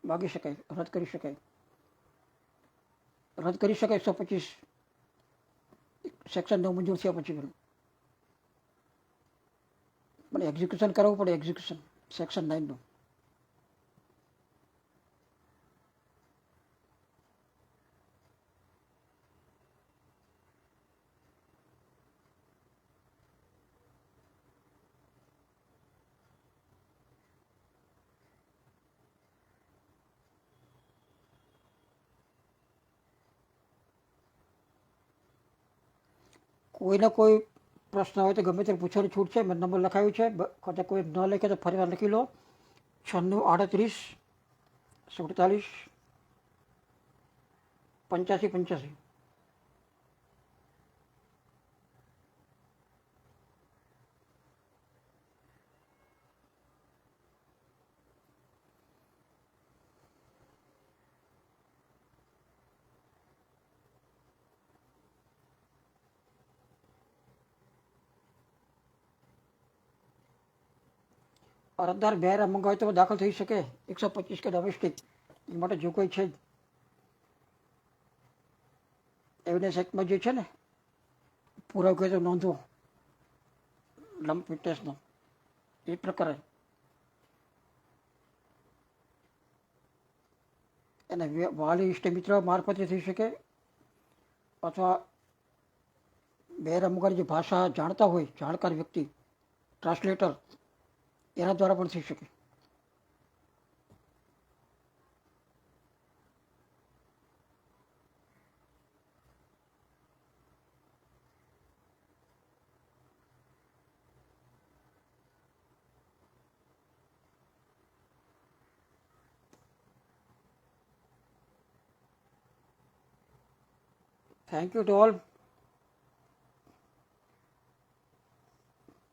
માગી શકાય, રદ કરી શકાય. રદ કરી શકાય 125 સેક્શન 9 મંજૂર થયા પછી પણ એક્ઝિક્યુશન કરાવવું પડે. એક્ઝિક્યુશન સેક્શન 9નું. કોઈને કોઈ પ્રશ્ન હોય તો ગમે તે પૂછવાની છૂટ છે. મેં નંબર લખાવ્યું છે, કદાચ કોઈ ન લખે તો ફરી વાર લખી લો. 96 38 47 85. અરજદાર બહાર મંગાવે તો દાખલ થઈ શકે. 125 કે ડોમેસ્ટિક એ માટે જો કોઈ છે એવિડન્સ એક્ટમાં જે છે ને પુરાવો કહે તો નોંધવો લંપ વિટનેસનો એ પ્રકારે એને વાલી ઇષ્ટ મિત્ર મારફતે થઈ શકે, અથવા બહાર મંગાવી જે ભાષા જાણતા હોય જાણકાર વ્યક્તિ ટ્રાન્સલેટર એના દ્વારા પણ થઈ શકે. Thank you to all.